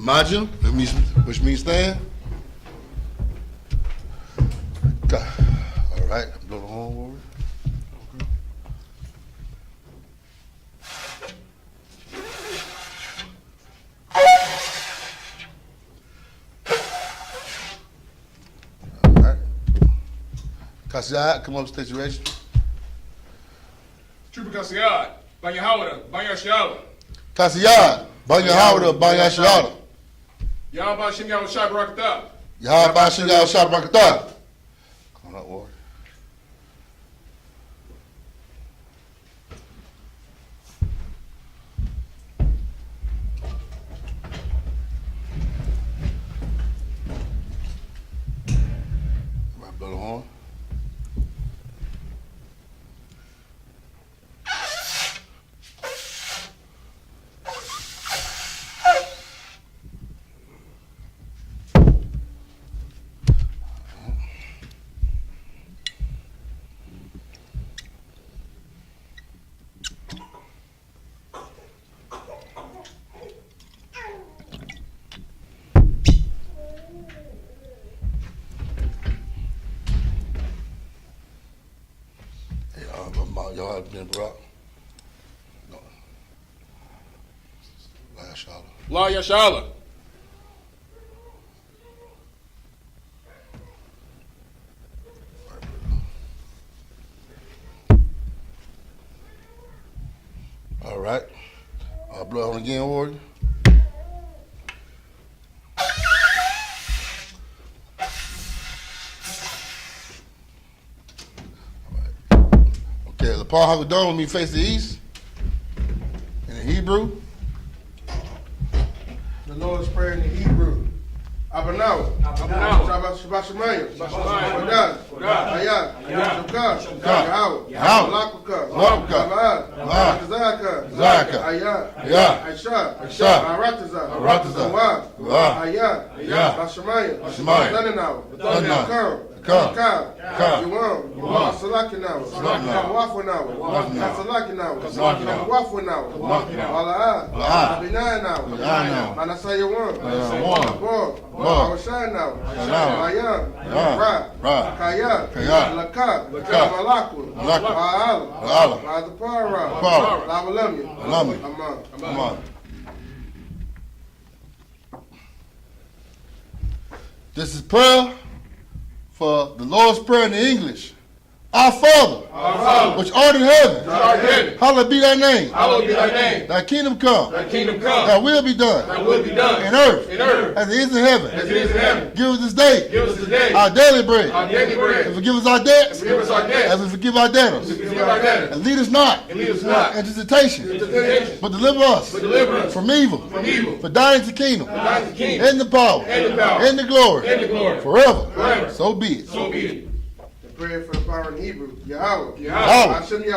Majum, which means stand. All right, blow the horn over. All right. Kasiyat, come up, state your registry. Trooper Kasiyat, by Yahanna, by Shabath. Kasiyat, by Yahanna, by SHALAM. Yahanna Shem Yahweh Shai Barakatah. Yahanna Shabath. Come on up, Ward. Right, blow the horn. Y'all have been brought. No. Last shot. La Yashala. All right. Blood on again, Warden. Okay, the Paul Hagadon when we face the east. In the Hebrew. The Lord's Prayer in the Hebrew. Abanawa. Shabbat Shemayim. Wadad. I.S.U.P.K. Yahweh. Zaka. This is prayer for the Lord's Prayer in English. Our Father, which art in heaven, hallowed be thy name. Thy kingdom come. Thy will be done. In earth, as it is in heaven. Give us this day our daily bread. And forgive us our debts as we forgive our debtors. And lead us not into temptation, but deliver us from evil. For thine is the kingdom, and the power, and the glory, forever. So be it. Prayer for the power in Hebrew. Yahweh. I.S.U.P.K.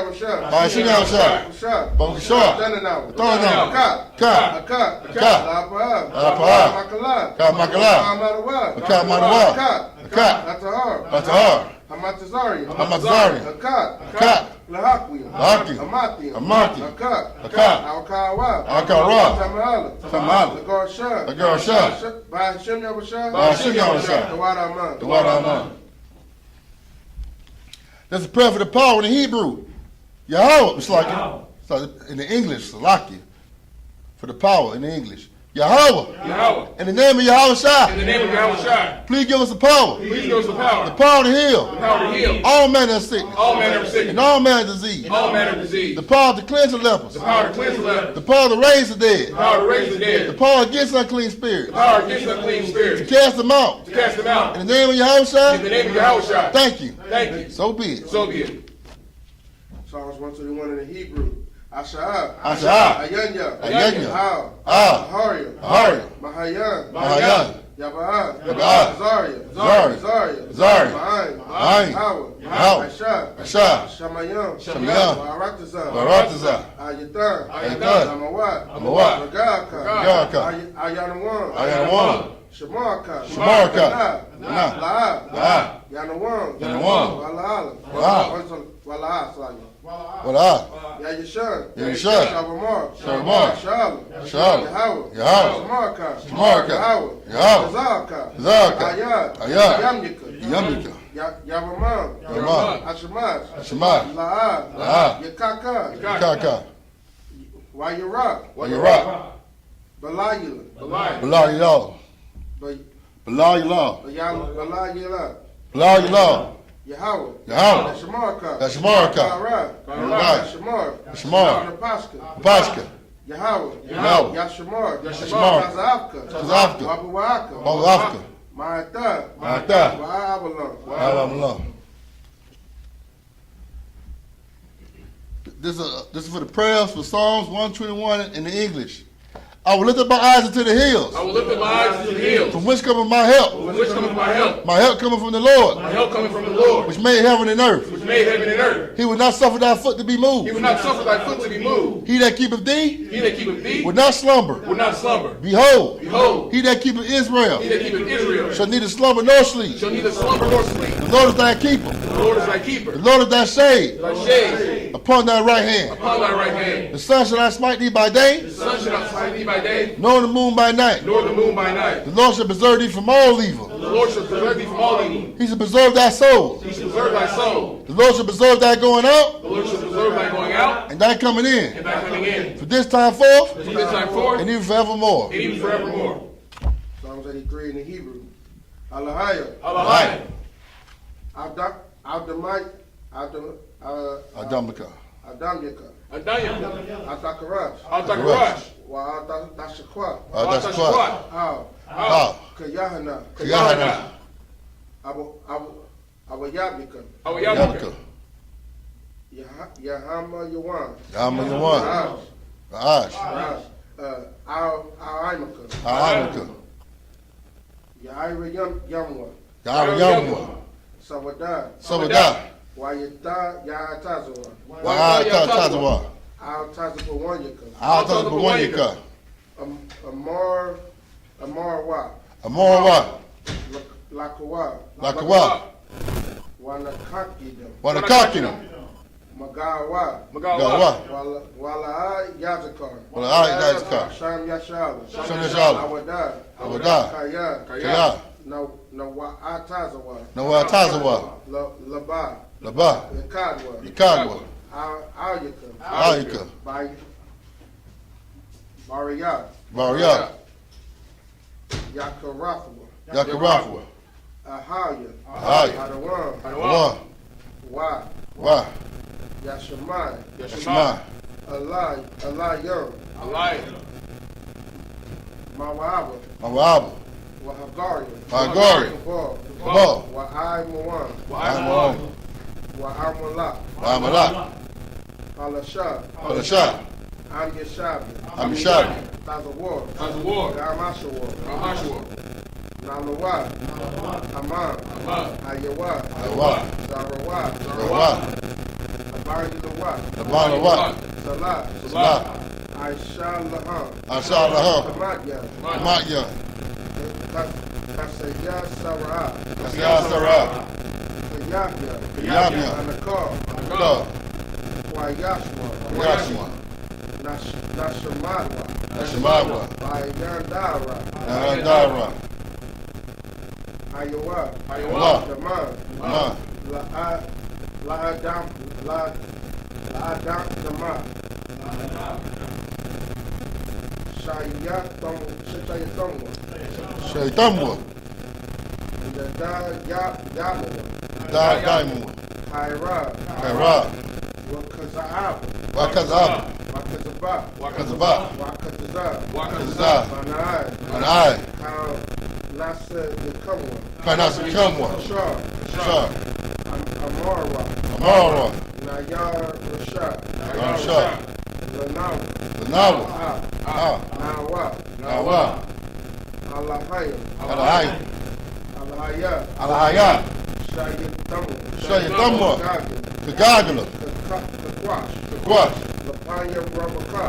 That's a prayer for the power in the Hebrew. Yahweh, it's like in the English, Salakia, for the power in the English. Yahweh. In the name of Yahweh Shai. Please give us the power. The power to heal. All manner of sickness. And all manner of disease. The power to cleanse the lepers. The power to raise the dead. The power against unclean spirits. To cast them out. In the name of Yahweh Shai. Thank you. So be it. Psalms 121 in the Hebrew. Asha'ab. Ayanya. Ahariya. Mahayan. Yaba'ah. Zariya. Ma'ayin. Hawa. Aisha. Shamayam. Baratazah. Ayatan. Amawat. Ragaka. Ayanawan. Shamarka. La'ab. Yanawan. Wala Slaya. Wala. Yayashan. Yayashan. Shabamar. Shabamar. Shabath. Shabath. Yahweh. Yahweh. Shamarka. Shamarka. Yahweh. Yahweh. Zaka. Zaka. Ayat. Ayat. Yamnika. Yamika. Yavamam. Yavamam. Ashmaz. Ashmaz. La'ad. La'ad. Yakaka. Kaka. Wayara. Wayara. Balayila. Balayila. Balayila. Balayila. Balayila. Yahweh. Yahweh. Shamarka. Shamarka. Shamar. Shamar. Paska. Paska. Yahweh. Yahweh. Yashamar. Yashamar. Kazafka. Kazafka. Wabawaka. Wabawaka. Ma'ata. Ma'ata. Wa'abalon. Wa'abalon. This is for the prayers for Psalms 121 in the English. I will lift up my eyes into the hills. I will lift up my eyes to the hills. From which cometh my help? From which cometh my help? My help cometh from the Lord. My help cometh from the Lord, which made heaven and earth. which made heaven and earth. He will not suffer thy foot to be moved. He will not suffer thy foot to be moved. He that keepeth thee He that keepeth thee will not slumber. will not slumber. Behold, Behold, he that keepeth Israel he that keepeth Israel shall neither slumber nor sleep. shall neither slumber nor sleep. The Lord is thy keeper. The Lord is thy keeper. The Lord is thy shade Thy shade upon thy right hand. upon thy right hand. The sun shall not smite thee by day, The sun shall not smite thee by day, nor the moon by night. nor the moon by night. The Lord shall preserve thee from all evil. The Lord shall preserve thee from all evil. He shall preserve thy soul. He shall preserve thy soul. The Lord shall preserve thy going out The Lord shall preserve thy going out and thy coming in. and thy coming in. For this time forth From this time forth and even forevermore. and even forevermore. Psalms 83 in the Hebrew. Alahaya. Hallelujah. Adamite. Adamika. Adamyaka. Adayim. Atakarash. Al-Takarash. Wa Atashakwa. Adashquat. How. Yahanna. Yahanna. Abu Yabika. Yabika. Yahama Yawan. Yahama Yawan. Ra'ash. Al-Imaka. Ha'amika. Yaira Yamwa. Yahara Yamwa. Sawadah. Sawadah. Wayata Yatazawa. Wa'atazawa. Al-Tazabawanyaka. A'atazabawanyika. Amarwa. Amorwa. Lakawa. Lakawa. Wanakakidam. Wanakakina. Magawa. Gawa. Wala Yazakar. Wala Yazakar. Sham Yashala. Sham Yashala. Awada. Awada. Kaya. Kaya. Nawatazawa. Nawatazawa. Laba. Laba. Yakadwa. Yakadwa. Ayaka. Ayika. Bariyat. Bariyat. Yakarafwa. Yakarafwa. Ahaya. Ahaya. Adawan. Adawan. Wa. Yashamai. Yashma. Allah Yom. Allah. Mawaba. Mawaba. Wahagari. Wahagari. Kabal. Wa'ai Wa'amon. Wa'amala. Wa'amala. Alasha. Alasha. Amyashabi. Amishad. Tazawar. Tazawar. Gamashawar. Ramashua. Nalawa. Haman. Ayawa. Awa. Zarawa. Rawa. Abarilawa. Labanawa. Salah. Salah. Aishalaha. Ashalaha. Kamadya. Amatya. Kasaya Sarah. Kasya Sarah. Kayabya. Kayabya. Anakar. Anakar. Wayashwa. Yashma. Nashamadwa. Nashimawa. Ayandara. Narandara. Ayawa. Ayawa. Daman. Ma. La'adam. Dama. Shayatamwa. Shaitamwa. Yamawa. Daimwa. Kaira. Kaira. Wakaza'ab. Wakazab. Wakazaba. Wakazaba. Wakaza. Kazab. Manai. Manai. Nasa Yakamwa. Kanasa Kamwa. Shah. Shah. Amara. Amara. Nayar Rashad. Rashad. Lanawa. Lanawa. Nawa. Nawa. Alahaya. Alahaya. Alahaya. Alahaya. Shayatamwa. Shayatamwa. Gagin. Kagagala. Kakwash. Kwash. Lapanya Rabaka.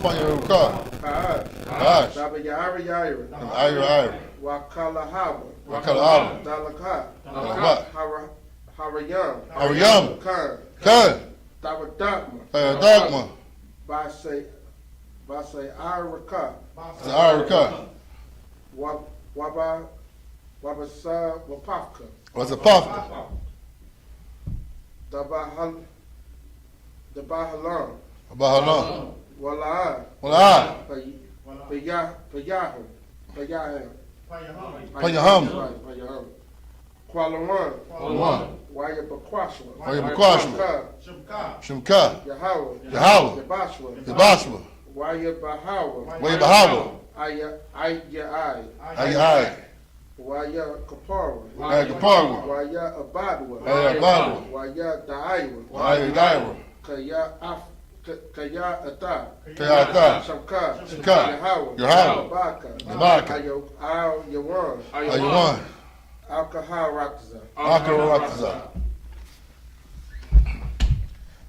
Panyaruka. Ka'ad. Kash. Daba Yaira Yaira. Ira. Wakalahaba. Wakalahaba. Dalaka. Dalaka. Harayam. Khan, Khan. Dagma, Dogma. Basay Iraka, Araka. Wabasa Wapaka, What's a pafka? Dabahalam, About how long? Wala, Well, Payahum, Payahum. Kualawan, One. Waya Bakwashwa, Waya Bakwashwa. Shimka. Yahweh, Yahweh. Yabashwa, Yabashwa. Waya Bahawa, Waya Bahawa. Ayai, Ayai. Waya Kapara, Waya Kaparwa. Waya Abadwa, Waya Abadwa. Waya Daiwa, Waya Daira. Kaya Ata, Kayata. Shamka, Shamka, Yahweh, Yahweh, Baka, Yabaka. Al Yawan, Ayuan. Alkahar Rakza. Akarataza.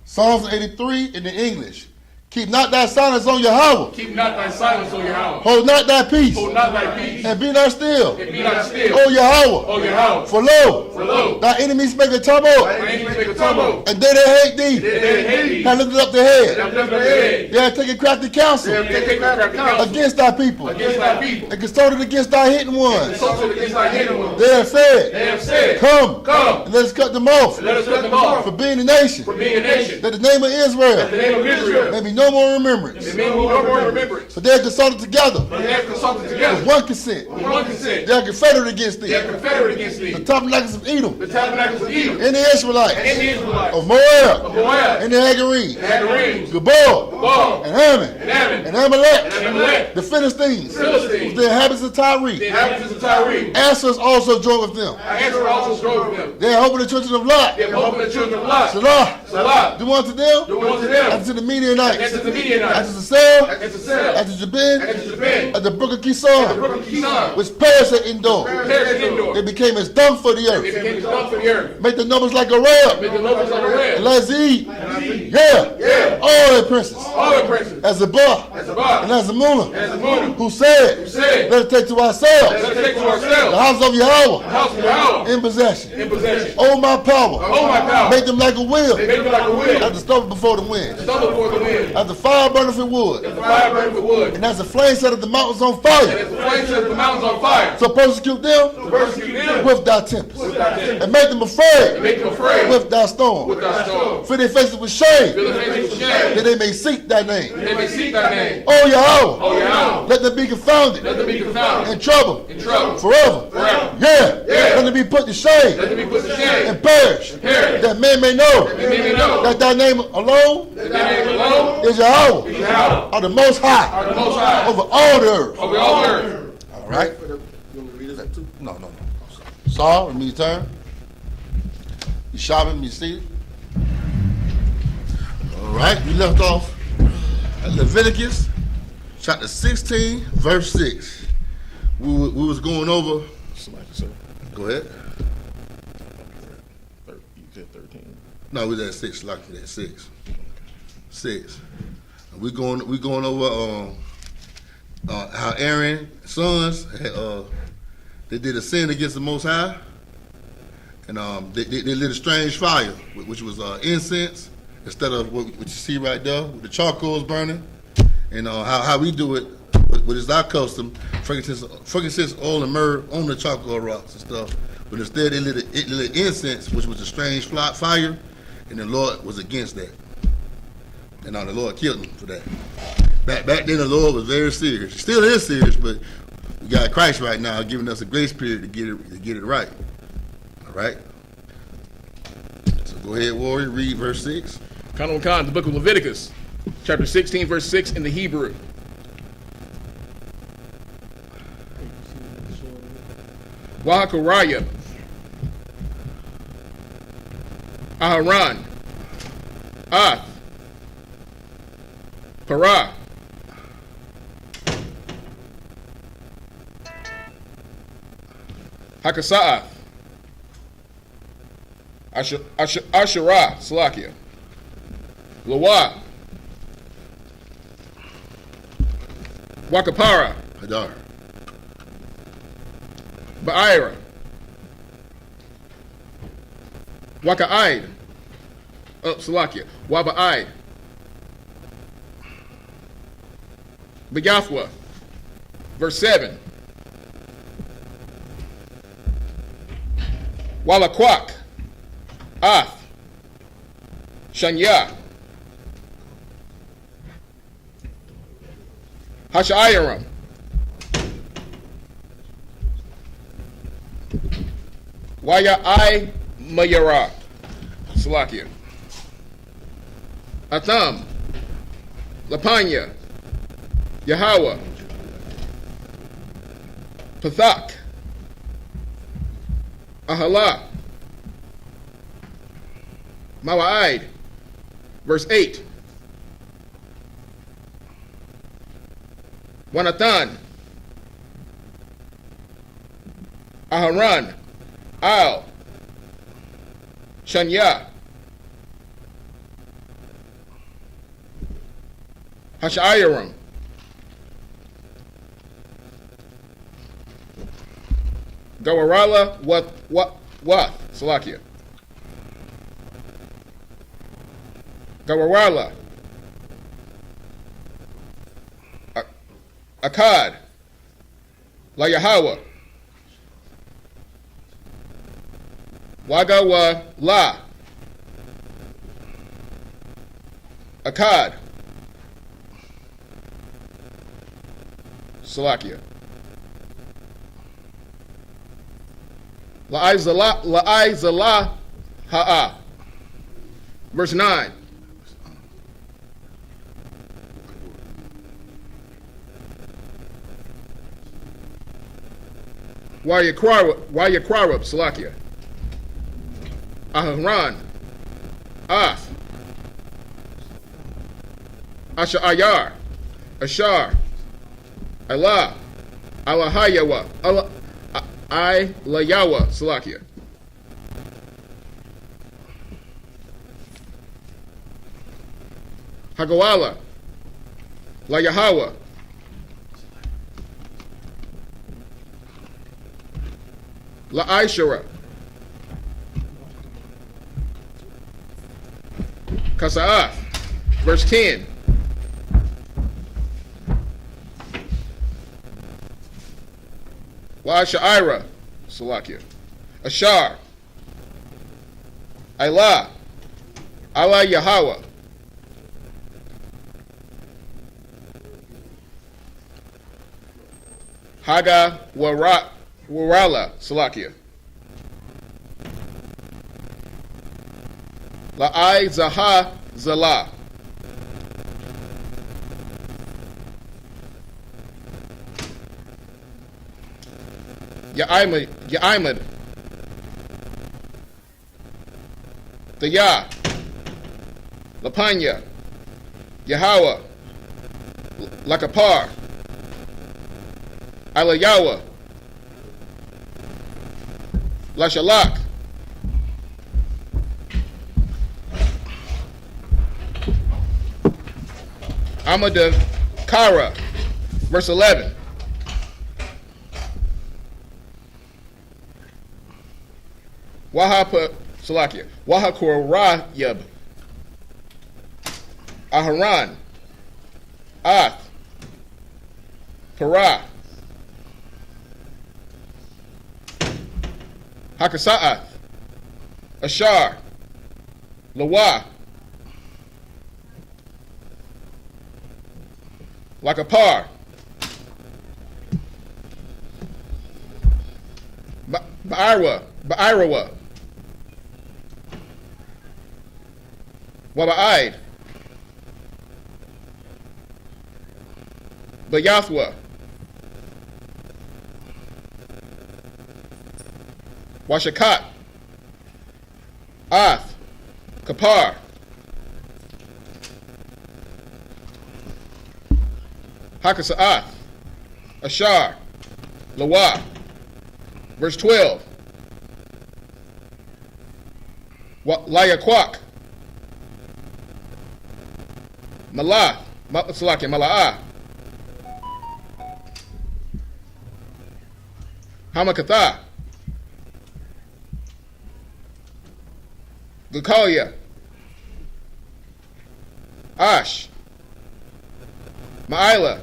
Psalms 83 in the English. Keep not thy silence on Yahweh. Keep not thy silence, O Yahweh. Hold not thy peace. Hold not thy peace. And be not still. And be not still. O Yahweh. O Yahweh. For lo, For lo, thy enemies make a tumult. thy enemies make a tumult. And they that hate thee They hate thee. have lifted up their head. Have lifted their head. They have taken crafty counsel They take their counsel against thy people. against thy people. And consulted against thy hidden ones. Consulted against thy hidden ones. They have said, They have said, Come, Come, and let us cut them off let us cut them off for being a nation, for being a nation. that the name of Israel The name of Israel may be no more remembrance. may be no more remembrance. For they have consulted together But they have consulted together with one consent. with one consent. They are confederate against They thee. are confederate against thee. The tabernacles of Edom, The tabernacles of Edom and the Israelites, and the Israelites of Moab, Moab and the Hagarines, and Hagarenes, Gabor, Gabor, and Ammon, and Ammon, and Amalek, and Amalek, the Philistines, the Philistines, the inhabitants of the Tyre. inhabitants of Tyre. Answers also joined with them. Answer also strove with them. They are hoping the children of Lot. They have opened the children of Lot. Salah, Salah, do unto them, do unto them, as to the Midianites, as to the Midianites, as to the Sel, as to Sel, as to Jabin, as to Jabin, as the brook of the Kishon, brook of Kishon, which perished at Endor. perished in Endor. They became as dung for the They earth. became as dung for the earth. Make the numbers like a rail. Make the numbers like a red. Lazid, yeah, all their princes, All the princes, as a bar, as a bar, and as a Muna, as a moon, who said, who said, let us take to let ourselves us take to the ourselves house of the Yahweh house of Yahweh in possession. in possession. Oh, my power, Oh, my power. make them like a wheel, They make them like a wheel. as the stubble before the wind, Stumble before the wind. as the fire burneth in wood, The fire burned with wood. and as the flame setteth the mountains on And fire. as the flame sets the mountains on fire. So persecute them Persecute them with thy tempest, with thy tempest. and make them afraid Make them afraid with thy storm. with thy storm. Fill their faces with shame, Fill the faces with shame. that they may seek thy name. They may seek thy name. Oh, Yahweh, Oh, Yahweh. let them be confounded Let them be confounded. in trouble In trouble. forever. Forever. Yeah. Yeah. Let them be put to shame Let them be put to shame. and perish, perish. that men may know That men may know that thy name alone that thy name alone is Yahweh, is Yahweh, are the most high are the most high over all the earth. over all the earth. All right. You want me to read that too? No. Saul, let me turn. You shopping, you see it. All right, we left off at Leviticus chapter 16, verse 6. We was going over. Go ahead. You said 13. No, we was at 6. Like that 6. 6. We going over how Aaron's sons had, they did a sin against the Most High, and they lit a strange fire, which was incense instead of what you see right there with the charcoals burning, and how we do it, what is our custom, frankincense, oil, and myrrh on the charcoal rocks and stuff. But instead, they lit incense, which was a strange fire, and the Lord was against that. And the Lord killed them for that. Back then, the Lord was very serious. He still is serious, but we got Christ right now giving us a grace period to get it right. All right? So go ahead, warrior, read verse 6. Khan Khan, the book of Leviticus, chapter 16, verse 6 in the Hebrew. Wahakaraya, Aharon, Ath, Parah, Hakasa'ath, Asherah, Salakia, Lawa, Wakapara, Hadar. Ba'ira, Waka'aid. Salakia. Waba'aid. Begathwa. Verse 7. Walakwak. Ath. Shanya. Hashairam. Waya I Mayara. Salakia. Atham. Lapanya. Yahweh. Pathak. Ahala. Mawa'id. Verse 8. Wanathan. Aharan. Al. Shanya. Hashairam. Gawarala Wath. Salakia. Gawarala. Akkad. La Yahweh. Wagawa La. Akkad. Salakia. La'ai ha'a. Verse 9. Wayakwarab, Salakia. Aharan. Ath. Asha'ayar. Ashar. Allah. Allahayawa. Allah. I Layawa, Salakia. Hagawala. La Yahweh. La Aishara. Kasa'ath. Verse 10. La Sha'ira, Salakia. Ashar. Allah. Allah Yahweh. Haga Warala, Salakia. La'ai Zaha Zala. Ya'imad. The Yah. Lapanya. Yahweh. Lakapar. Alayawa. Lashalak. Amada Kara. Verse 11. Wahapa Salakia. Wahakorayab. Aharan. Ath. Parah. Hakasa'ath. Ashar. Lawa. Lakapar. Ba'irawa. Waba'id. Bayathwa. Washakat. Ath. Kapar. Hakasa'ath. Ashar. Lawa. Verse 12. Layakwak. Malah. Salaki. Mala'ah. Hamakatha. Gakalia, Ash, Ma'ila,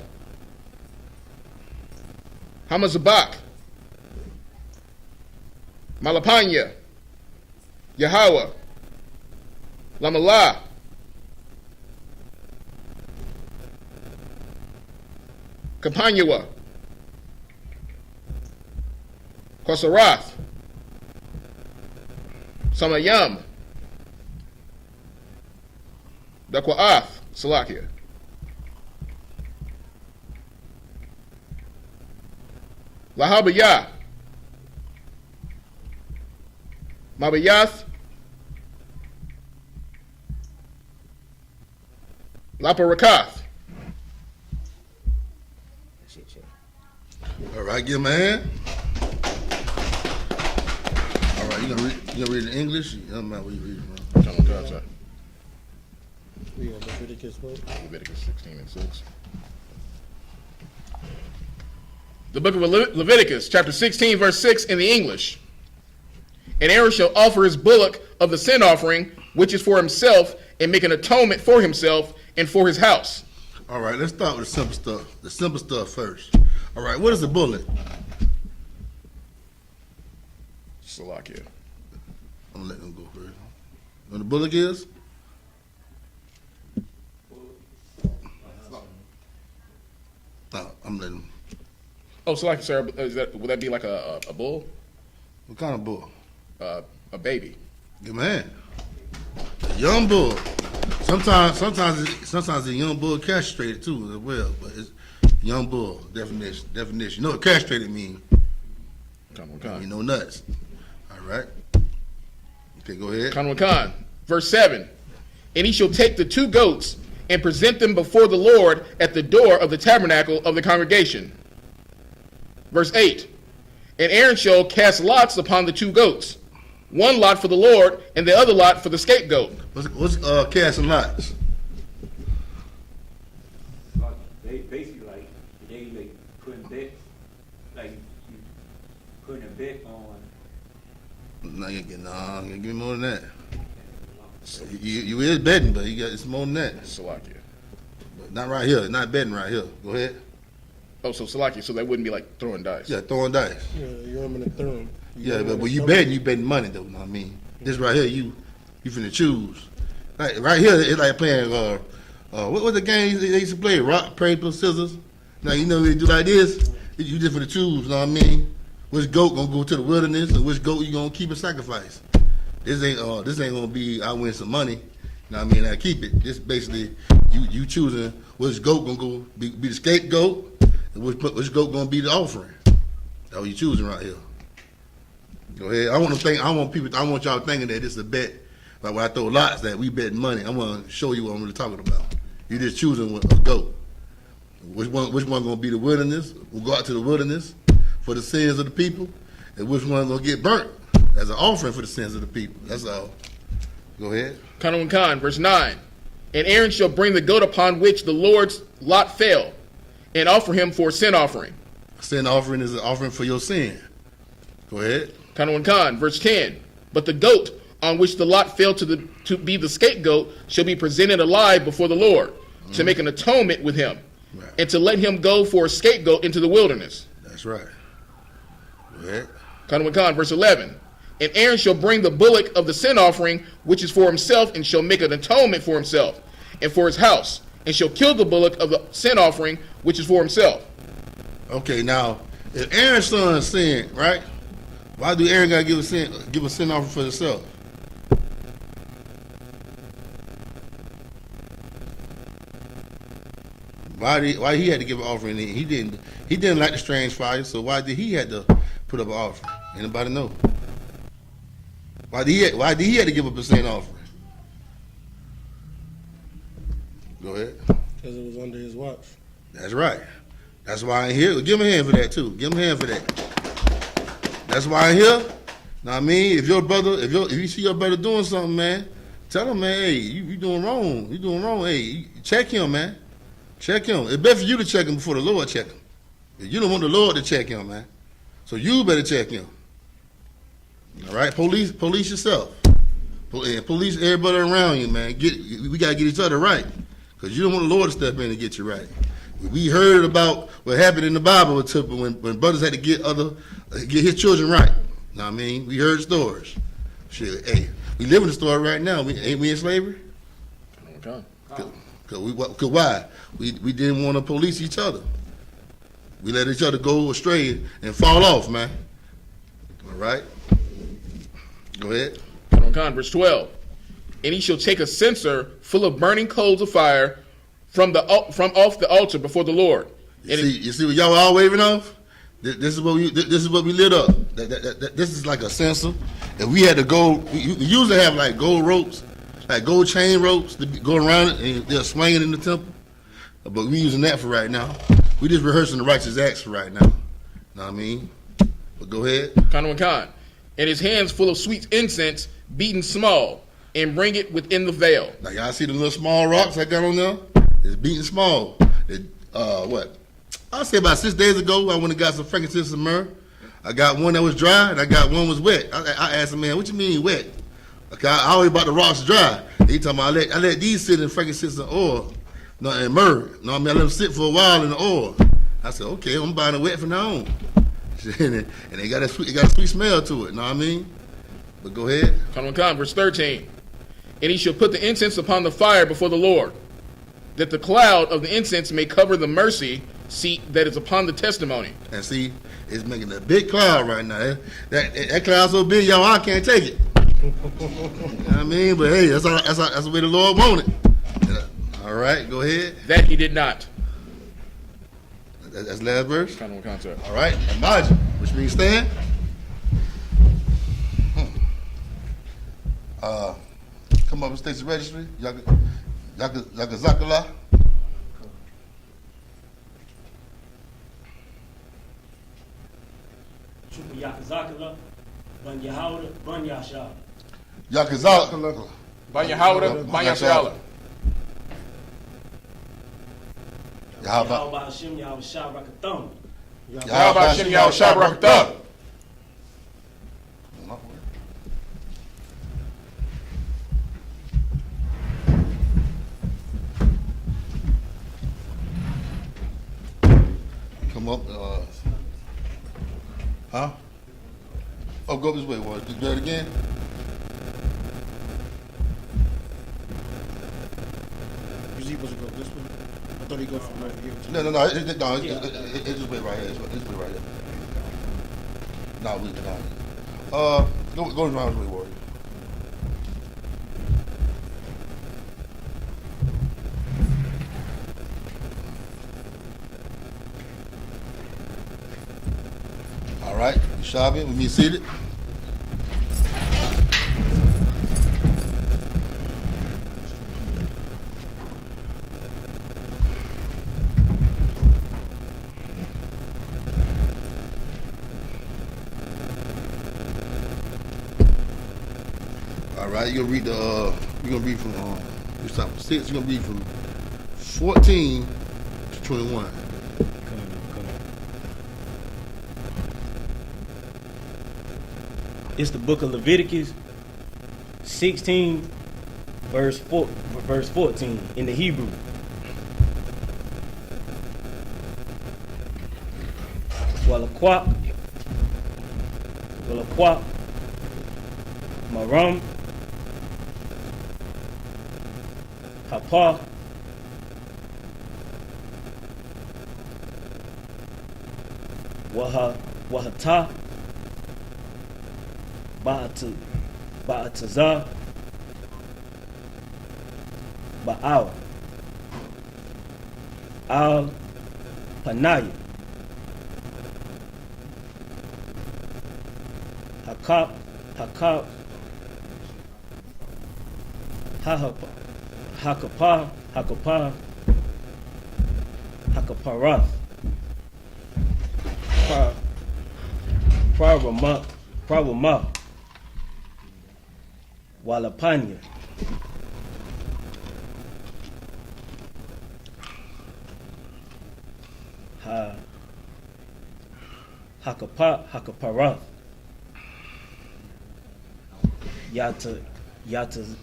Hamazabak, Malapanya, Yahweh, Lamala, Kapanyawa, Kosarath, Samayam, Dakwa'ath, Salakia, Lahabiyah, Mabayath, Laparakath. All right, give him a hand. All right, you gonna read it in English? Doesn't matter where you read it from. Leviticus what? Leviticus 16 and 6. The book of Leviticus, chapter 16, verse 6 in the English. And Aaron shall offer his bullock of the sin offering, which is for himself, and make an atonement for himself and for his house. All right, let's start with the simple stuff. The simple stuff first. All right, what is a bullock? Salakia. I'm gonna let them go first. What the bullock is? No, I'm letting them. Oh, Salakia, sir, would that be like a bull? What kind of bull? A baby. Good man. A young bull. Sometimes a young bull castrated too as well, but it's young bull definition. You know what castrated means? You know nuts. All right. Okay, go ahead. Khan. Verse 7. And he shall take the 2 goats and present them before the Lord at the door of the tabernacle of the congregation. Verse 8. And Aaron shall cast lots upon the 2 goats, one lot for the Lord and the other lot for the scapegoat. What's casting lots? Basically, like they putting bets, like you putting a bet on. No, you give me more than that. You is betting, but it's more than that. Salakia. But not right here. Not betting right here. Go ahead. Oh, so Salakia, so that wouldn't be like throwing dice. Yeah, throwing dice. Yeah, you're in the throne. Yeah, but when you betting money though. Know what I mean? This right here, you finna choose. Like right here, it's like playing. What was the game they used to play? Rock, paper, scissors. Now you know they do like this. You just finna choose. Know what I mean? Which goat gonna go to the wilderness, and which goat you gonna keep and sacrifice? This ain't gonna be I win some money. Know what I mean? I keep it. This basically you choosing which goat gonna go be the scapegoat, and which goat gonna be the offering. That's what you choosing right here. Go ahead. I want y'all thinking that this is a bet. Like when I throw lots that we betting money, I want to show you what I'm really talking about. You just choosing a goat. Which one gonna be the wilderness? We'll go out to the wilderness for the sins of the people, and which one gonna get burnt as an offering for the sins of the people. That's all. Go ahead. Khan, verse 9. And Aaron shall bring the goat upon which the Lord's lot fell, and offer him for a sin offering. A sin offering is an offering for your sin. Go ahead. Khan, verse 10. But the goat on which the lot fell to be the scapegoat shall be presented alive before the Lord, to make an atonement with him, Right. and to let him go for a scapegoat into the wilderness. That's right. Go ahead. Khan, verse 11. And Aaron shall bring the bullock of the sin offering, which is for himself, and shall make an atonement for himself and for his house, and shall kill the bullock of the sin offering, which is for himself. Okay, now if Aaron's son sinned, right? Why do Aaron gotta give a sin offering for himself? Why he had to give an offering? He didn't like the strange fire, so why did he had to put up an offering? Anybody know? Why did he had to give up a sin offering? Go ahead. Because it was under his watch. That's right. That's why I'm here. Give him a hand for that too. Give him a hand for that. That's why I'm here. Now I mean, if you see your brother doing something, man, tell him, man, hey, you doing wrong. You doing wrong. Hey, check him, man. Check him. It's better for you to check him before the Lord check him. You don't want the Lord to check him, man. So you better check him. All right, police yourself. And police everybody around you, man. We got to get each other right. Because you don't want the Lord to step in and get you right. We heard about what happened in the Bible when brothers had to get his children right. Know what I mean? We heard stories. Shit, hey, we live in the story right now. Ain't we in slavery? Okay. Cause why? We didn't want to police each other. We let each other go astray and fall off, man. All right? Go ahead. Verse 12. And he shall take a censer full of burning coals of fire from off the altar before the Lord. You see what y'all all waving off? This is what we lit up. This is like a censer. And we had to go. We usually have like gold ropes, like gold chain ropes to go around it, and they're swinging in the temple. But we using that for right now. We just rehearsing the righteous acts for right now. Know what I mean? But go ahead. And his hands full of sweet incense, beaten small, and bring it within the veil. Now y'all see the little small rocks I got on there? It's beaten small. What? I'll say about 6 days ago, I went and got some frankincense and myrrh. I got one that was dry, and I got one was wet. I asked him, man, what you mean wet? Okay, I always bought the rocks dry. He told me, I let these sit in frankincense and oil, and myrrh. No, I mean, I let them sit for a while in the oil. I said, okay, I'm buying it wet from now on. And it got a sweet smell to it, know what I mean? But go ahead. Verse 13. And he shall put the incense upon the fire before the Lord, that the cloud of the incense may cover the mercy seat that is upon the testimony. And see, it's making a big cloud right now. That cloud's so big, y'all, I can't take it. You know what I mean? But hey, that's the way the Lord wanted it. All right, go ahead. That he did not. That's the last verse? Kind of a concept. All right, Imagine, which means stand. Come up and state the registry. Yakazakala. Yakazakala, Ban Yahanna, Ban Yashab. Yakazakala. Yahanna, Ban Yashab. Yahweh Hashem, Yahweh Shabbat. Yahweh Hashem, Yahweh Shabbat. Come up. Huh? Oh, go this way. What? Just do it again? You see supposed to go this way? I thought he go from over here. No. It's this way right here. It's this way right here. No, we not. Go around this way, Warrior. All right, Shabath, with me seated. All right, you're gonna read from you start from 6. You're gonna read from 14 to 21. It's the book of Leviticus, 16, verse 14 in the Hebrew. Walakwak, Maram, Hapa, Wahata, Ba'atazah, Ba'al, Al Panaya, Hakap, Hakaparath, Praramah, Walapanya, Hakaparath, Yata.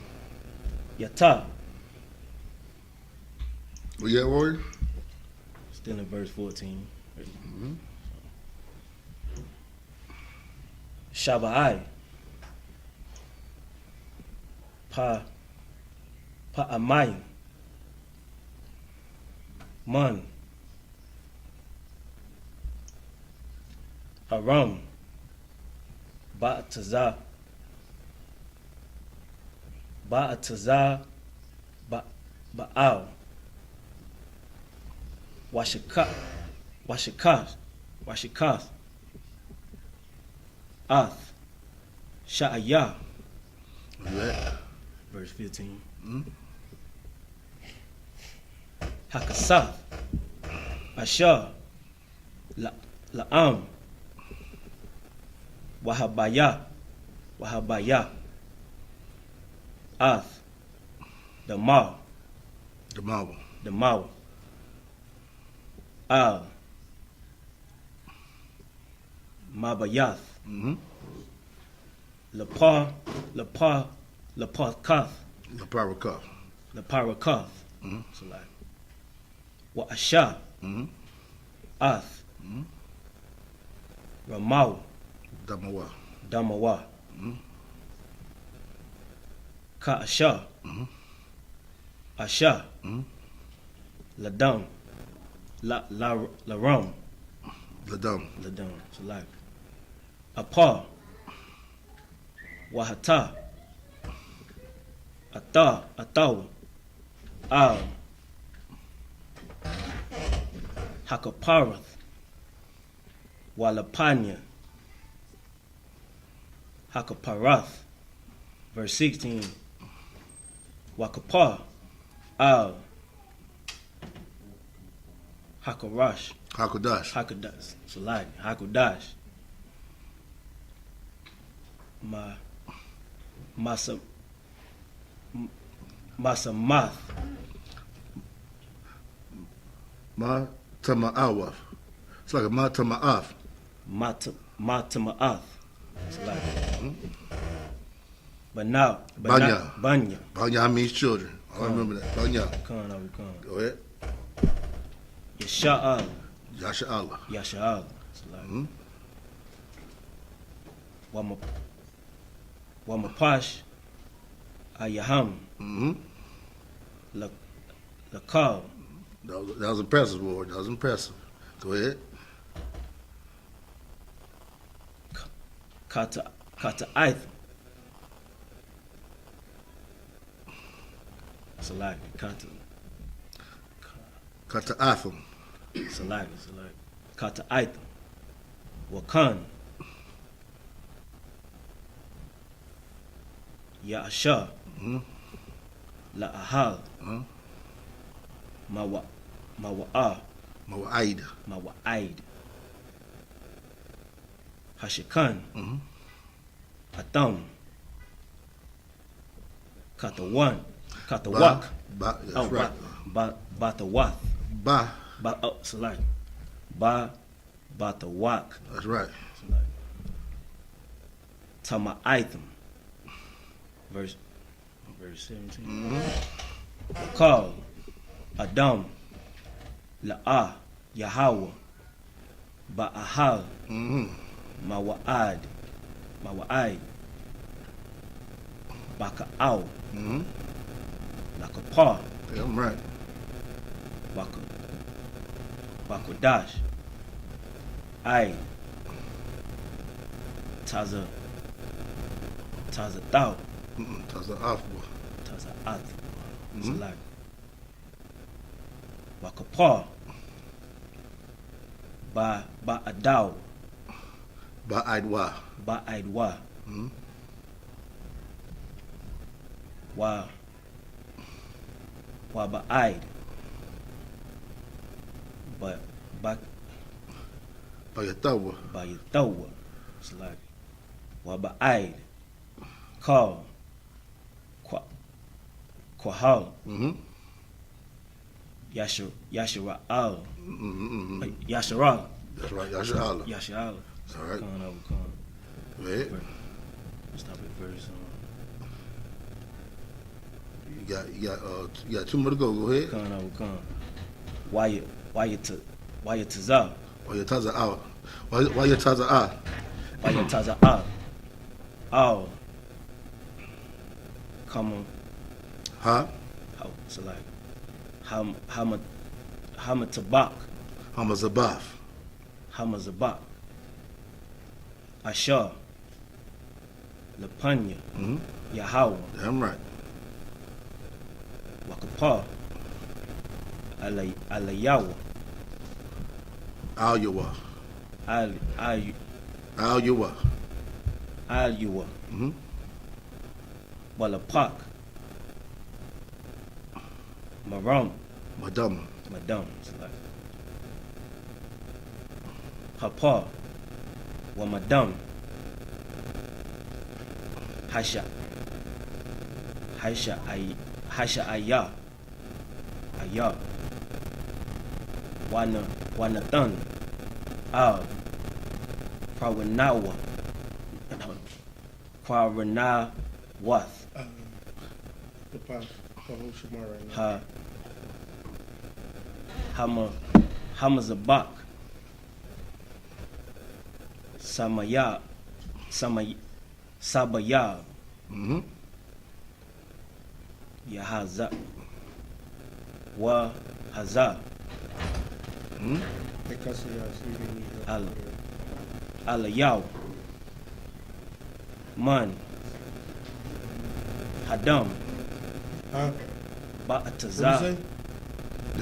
Where you at, Warrior? Still in verse 14. Shabai. Pa Amai. Man. Aram. Ba'ataza. Ba'al. Washikath. Ath. Sha'ayah. Where you at? Verse 15. Hakasath. Ashar. La'am. Wahabaya. Ath. Damar. The marble. Al. Mabayath. Lapar Kath. The power cup. Laparakath. So like Wa'asha. Ath. Ramau. Damawa. Ka'asha. Asha. Ladam. Laram. Ladam. So like Apar. Wahata. Ataw. Al. Hakaparath. Walapanya. Hakaparath. Verse 16. Wakapar. Al. Hakarash. Hakodash. So like Hakodash. Masamath. Ma Tama'awaf. It's like a Ma Tama'af. Matamaath. It's like But now Banya. Banya. Means children. I remember that. Banya. Come. Go ahead. Yasha'al. Yasha'Allah. It's like Wamapash. Ayaham. Lakal. That was impressive, Lord. That was impressive. Go ahead. Kata Ith. It's like Kata Atham. It's like Kata Ith. Wakan. Ya'asha. La'ahal. Mawa'aid. Hashikan. Atam. Katawak. That's right. Batawath. Ba. Select. Batawak. That's right. Tama'itham. Verse 17. Call. Adam. La'ah. Yahweh. Ba'ahal. Mawa'ad. Baka'aw. Lakapar. Yeah, I'm right. Bakodash. Ay. Taza Tau. Taza Afwa. Taza Ath. Select. Bakapar. Ba'adaw. Ba'aidwa. Wa ba'aid. Bayatawa. Select. Wa ba'aid. Call. Quahal. Yashara'al. Yasharal. That's right. Yasha'Allah. Yasha'Allah. All right. Come. Go ahead. Stop at verse You got 2 more to go. Go ahead. Come. Why you tazal? Why your taza out? Why your taza out? Why you tazal? Oh. Come on. Huh? How so like how tabak. Hamazabaf. Hamazabak. Ashar. Lapanya. Yahweh. Damn right. Wakapar. Alayawa. Al-Yawa. Al-Yawa. Al-Yawa. Walapak. Maram. Madam. It's like Papa. Wa Madam. Hasha Ayah. Wanathan. Kwaranawa. Kwaranawath. The whole Shema right now. Hamazabak. Sabaya. Yahaza. Wa Haza. Alayaw. Man. Hadam. Huh? Ba'atazal.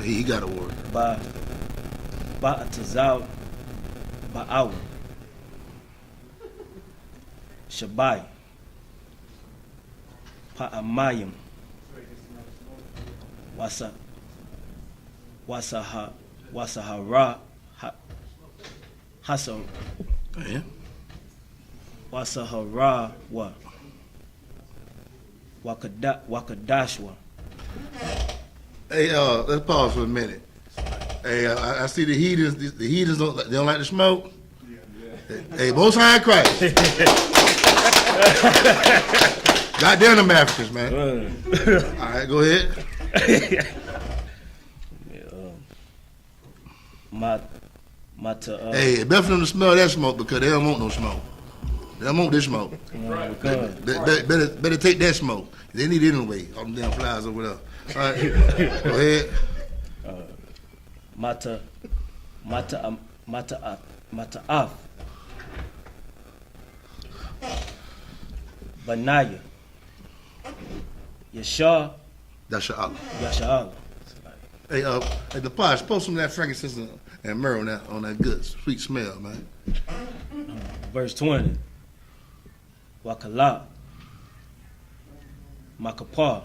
He got a word. Ba'atazal. Ba'aw. Shabai. Pa'amayim. Wasahara. Hasa. Yeah. Wasahara wa. Wakadashwa. Hey, let's pause for a minute. Hey, I see the heathens. The heathens don't like to smoke. Hey, Most High in Christ. Goddamn them Africans, man. All right, go ahead. Hey, it's better for them to smell that smoke because they don't want no smoke. They don't want this smoke. Better take that smoke. They need it anyway. All them damn flies over there. All right, go ahead. Mata'af. Banaya. Yashar. That's your Allah. Yashar. Hey, the posh, post some of that frankincense and myrrh on that good sweet smell, man. Verse 20. Wakala. Makapar.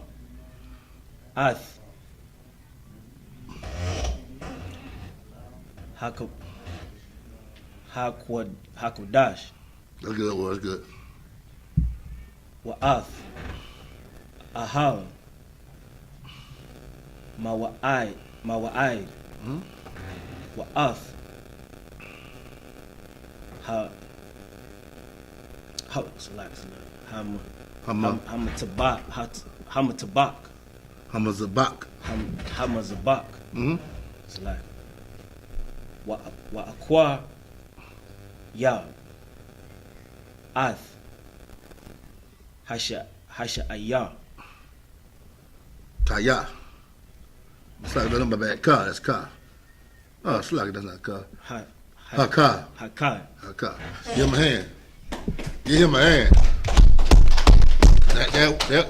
Ath. Hakudash. That's good, well, that's good. Wa'ath. Ahal. Mawa'id. Wa'ath. Hamatabak. Hamazabak. It's like Wa'akwa. Ya. Ath. Hasha Ayah. Kaya. It's like my bad. Car, that's car. Oh, it's like that's not car. Haka. Hakai. Give him a hand. Give him a hand.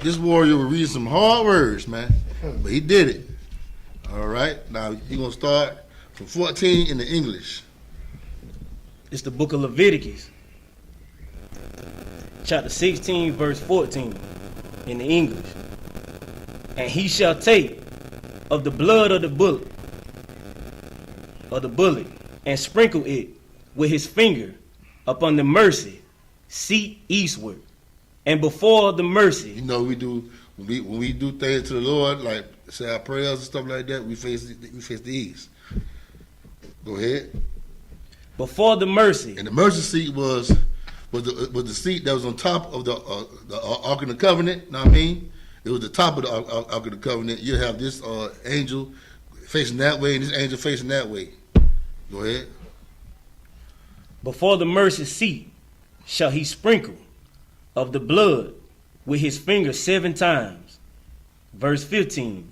This warrior will read some hard words, man. But he did it. All right. Now he's gonna start from 14 in the English. It's the book of Leviticus. Chapter 16, verse 14 in the English. And he shall take of the blood of the bullock, and sprinkle it with his finger upon the mercy seat eastward, and before the mercy. You know, when we do things to the Lord, like say our prayers and stuff like that, we face the east. Go ahead. Before the mercy. And the mercy seat was the seat that was on top of the Ark of the Covenant, know what I mean? it was the top of the Ark of the Covenant. You have this angel facing that way and this angel facing that way. Go ahead. Before the mercy seat shall he sprinkle of the blood with his finger 7 times. Verse 15.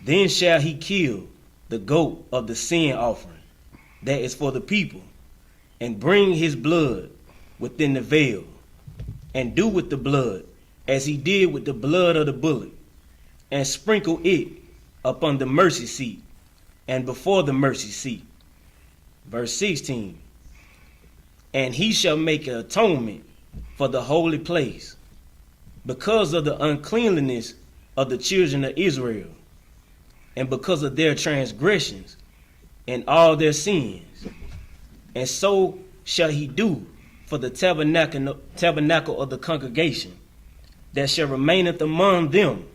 Then shall he kill the goat of the sin offering that is for the people, and bring his blood within the veil, and do with the blood as he did with the blood of the bullock, and sprinkle it upon the mercy seat and before the mercy seat. Verse 16. And he shall make an atonement for the holy place because of the uncleanliness of the children of Israel, and because of their transgressions and all their sins. And so shall he do for the tabernacle of the congregation that shall remaineth among them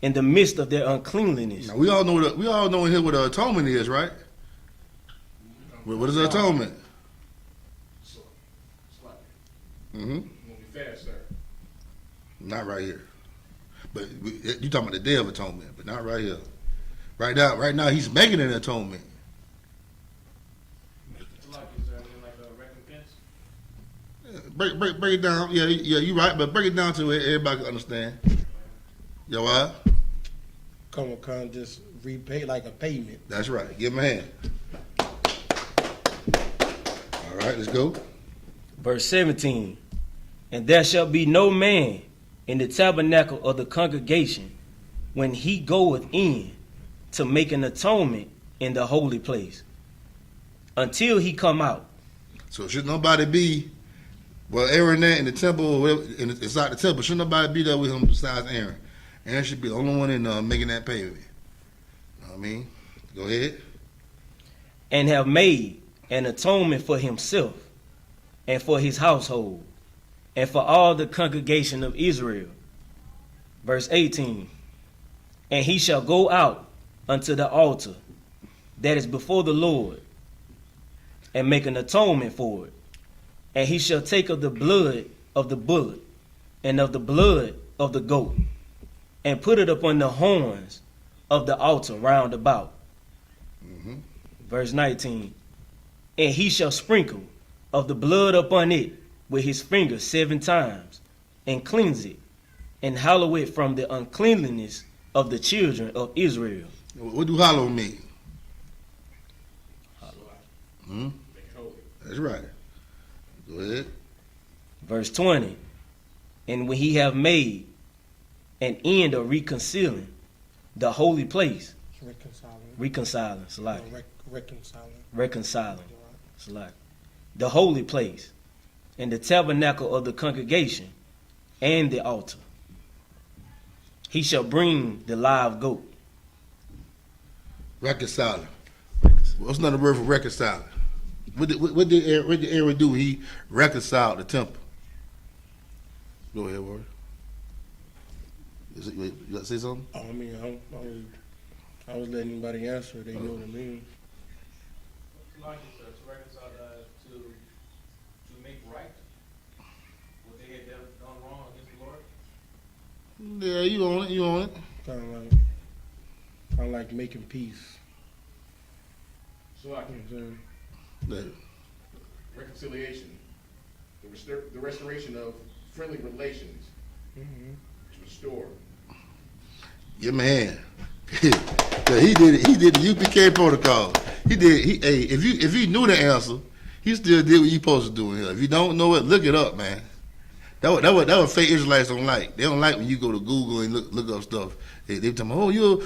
in the midst of their uncleanliness. Now, we all know in here what the atonement is, right? What is the atonement? Mm-hmm. You're gonna be fast, sir. Not right here. But you talking about the Day of Atonement, but not right here. Right now, he's making an atonement. Break it down. Yeah, you're right, but break it down to where everybody can understand. Yo, what? Come just repay like a payment. That's right. Give him a hand. All right, let's go. Verse 17. And there shall be no man in the tabernacle of the congregation when he goeth in to make an atonement in the holy place, until he come out. So should nobody be, well, Aaron there in the temple, or whatever, inside the temple, should nobody be there with him besides Aaron? Aaron should be the only one in making that payment. You know what I mean? Go ahead. And have made an atonement for himself and for his household and for all the congregation of Israel. Verse 18. And he shall go out unto the altar that is before the Lord, and make an atonement for it. And he shall take of the blood of the bullock and of the blood of the goat, and put it upon the horns of the altar round about. Mm-hmm. Verse 19. And he shall sprinkle of the blood upon it with his finger 7 times, and cleanse it, and hallow it from the uncleanliness of the children of Israel. What do hallow mean? Hmm? That's right. Go ahead. Verse 20. And when he have made an end of reconciling the holy place, reconciling, the holy place, and the tabernacle of the congregation, and the altar, he shall bring the live goat. Reconciling. What's another word for reconciling? What did Aaron do when he reconciled the temple? Go ahead, Warren. You got to say something? I mean, I was letting anybody answer. They know what I mean. Like to reconcile to make right what they had done wrong against the Lord. Yeah, you own it. Kind of like making peace. So I can reconciliation, the restoration of friendly relations, to restore. Yeah, man. Yeah, he did it. He did the U.P.K. protocol. If you knew the answer, he still did what you supposed to do in here. If you don't know it, look it up, man. That what fake Israelites don't like. They don't like when you go to Google and look up stuff. They tell me, oh, you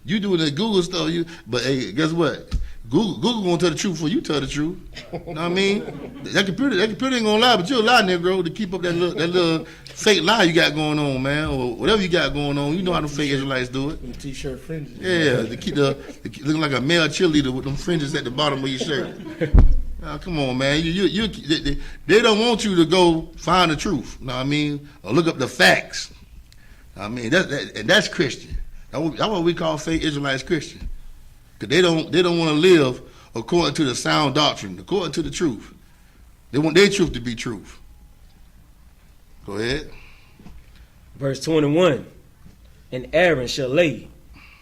doing the Google stuff. But hey, guess what? Google gonna tell the truth before you tell the truth. You know what I mean? That computer ain't gonna lie, but you'll lie, Negro, to keep up that little fake lie you got going on, man, or whatever you got going on. You know how the fake Israelites do it. Them t-shirt fringes. Yeah, to keep looking like a male cheerleader with them fringes at the bottom of your shirt. Oh, come on, man. They don't want you to go find the truth. You know what I mean? Or look up the facts. I mean, that's Christian. That's what we call fake Israelites Christian. Because they don't want to live according to the sound doctrine, according to the truth. They want their truth to be truth. Go ahead. Verse 21. And Aaron shall lay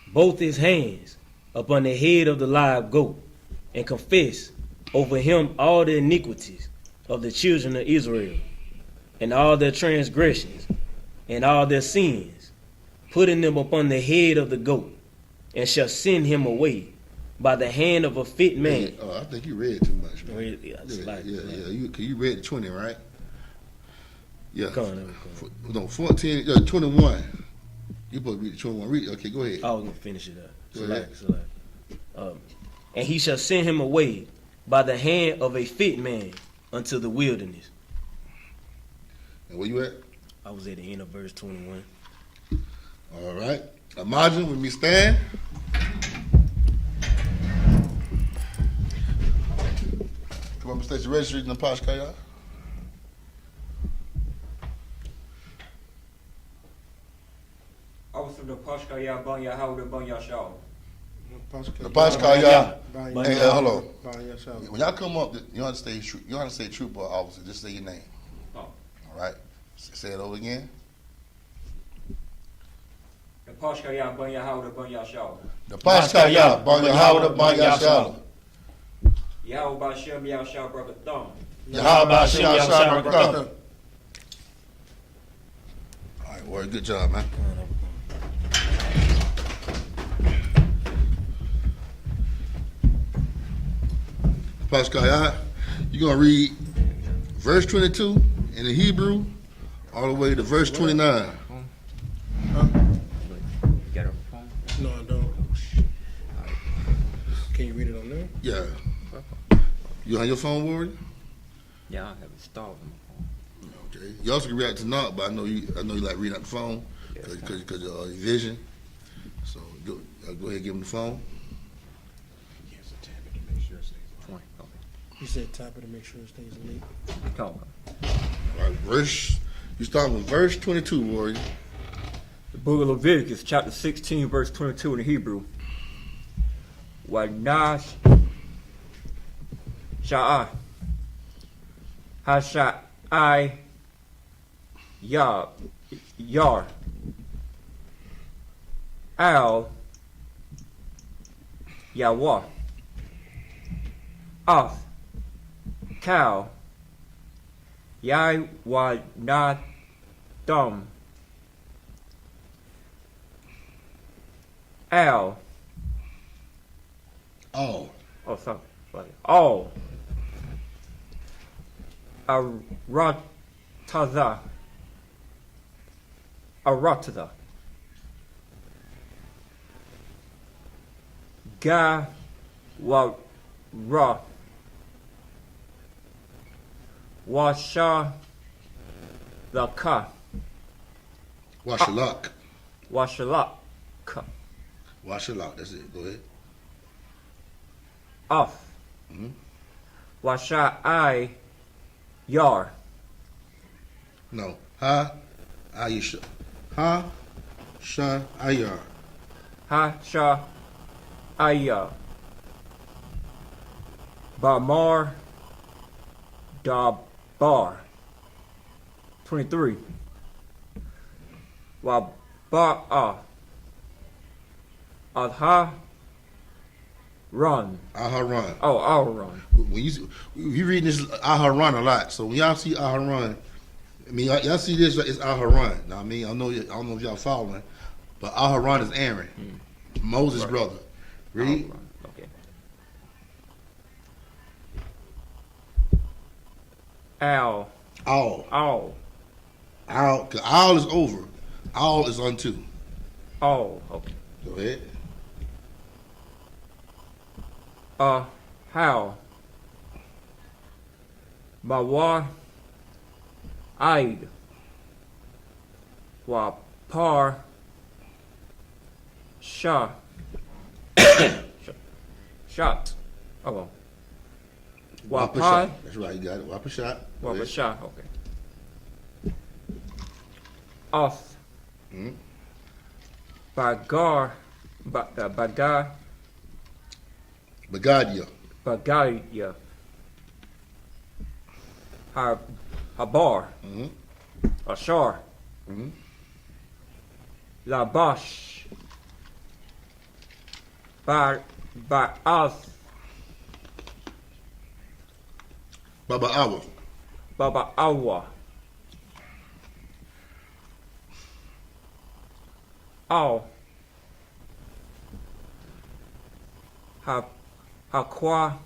both his hands upon the head of the live goat, and confess over him all the iniquities of the children of Israel, and all their transgressions, and all their sins, putting them upon the head of the goat, and shall send him away by the hand of a fit man. Oh, I think you read too much, man. Yeah. You read 20, right? Yeah. Come on. No, 14, 21. You supposed to read 21. Read. Okay, go ahead. I was gonna finish it up. Go ahead. And he shall send him away by the hand of a fit man unto the wilderness. And where you at? I was at the end of verse 21. All right. Imagine when we stand. Come on, state your registry in the Pashka, y'all. I was from the Pashka Ya Ban Yahweh Ban Yashal. The Pashka, y'all. Hey, hold on. By yourself. When y'all come up, you want to say trooper or officer. Just say your name. Oh. All right. Say it over again. The Pashka Ya Ban Yahweh Ban Yashal. The Pashka, y'all. Ban Yahweh, Ban Yashal. Yahweh Bashem Yashal Brakatham. Yahweh Hashem Yahshua Barakah. All right, Warrior, good job, man. Pascal, you're going to read verse 22 in the Hebrew all the way to verse 29. Get her phone? No, I don't. Can you read it on there? Yeah. You on your phone, Warrior? Yeah, I have it installed on my phone. Okay. You also can react to knock, but I know you like reading out the phone because of your vision. So go ahead and give him the phone. You said tap it to make sure it stays lit. Come on. All right, you start with verse 22, Warrior. The book of Leviticus, chapter 16, verse 22 in the Hebrew. Wanash Sha'ah Hasha'ai Yar Al Yawah Af Cow Yai wa na dum Al Oh. Oh sorry all Arataza Ga wa ra Washa Laka Washalak. Washalak Washalak, that's it. Go ahead. Off Washa I Yar No. Ha Ayisha. Ha Sha Ayar. Ha Sha Aya Bamar Dabar 23 Wa Ba'a Adha Run. Aharon. Oh, Aharon. When you reading this Aharon a lot, so when y'all see Aharon, I mean y'all see this it's Aharon. Now I mean I don't know if y'all following, but Aharon is Aaron, Moses' brother. Read. Aharon. Okay. Al. Cause all is over. All is unto. Oh, okay. Go ahead. How? Mawa Aid Wa Par Shah Shot. Oh well. Wapai. That's right, you got it. Wapashot. Wapashah, okay. Off. Bagar Bagadia. Habar. Ashar. Labash. Ba'ath. Baba Awa. Baba Awa. Al. Hakwa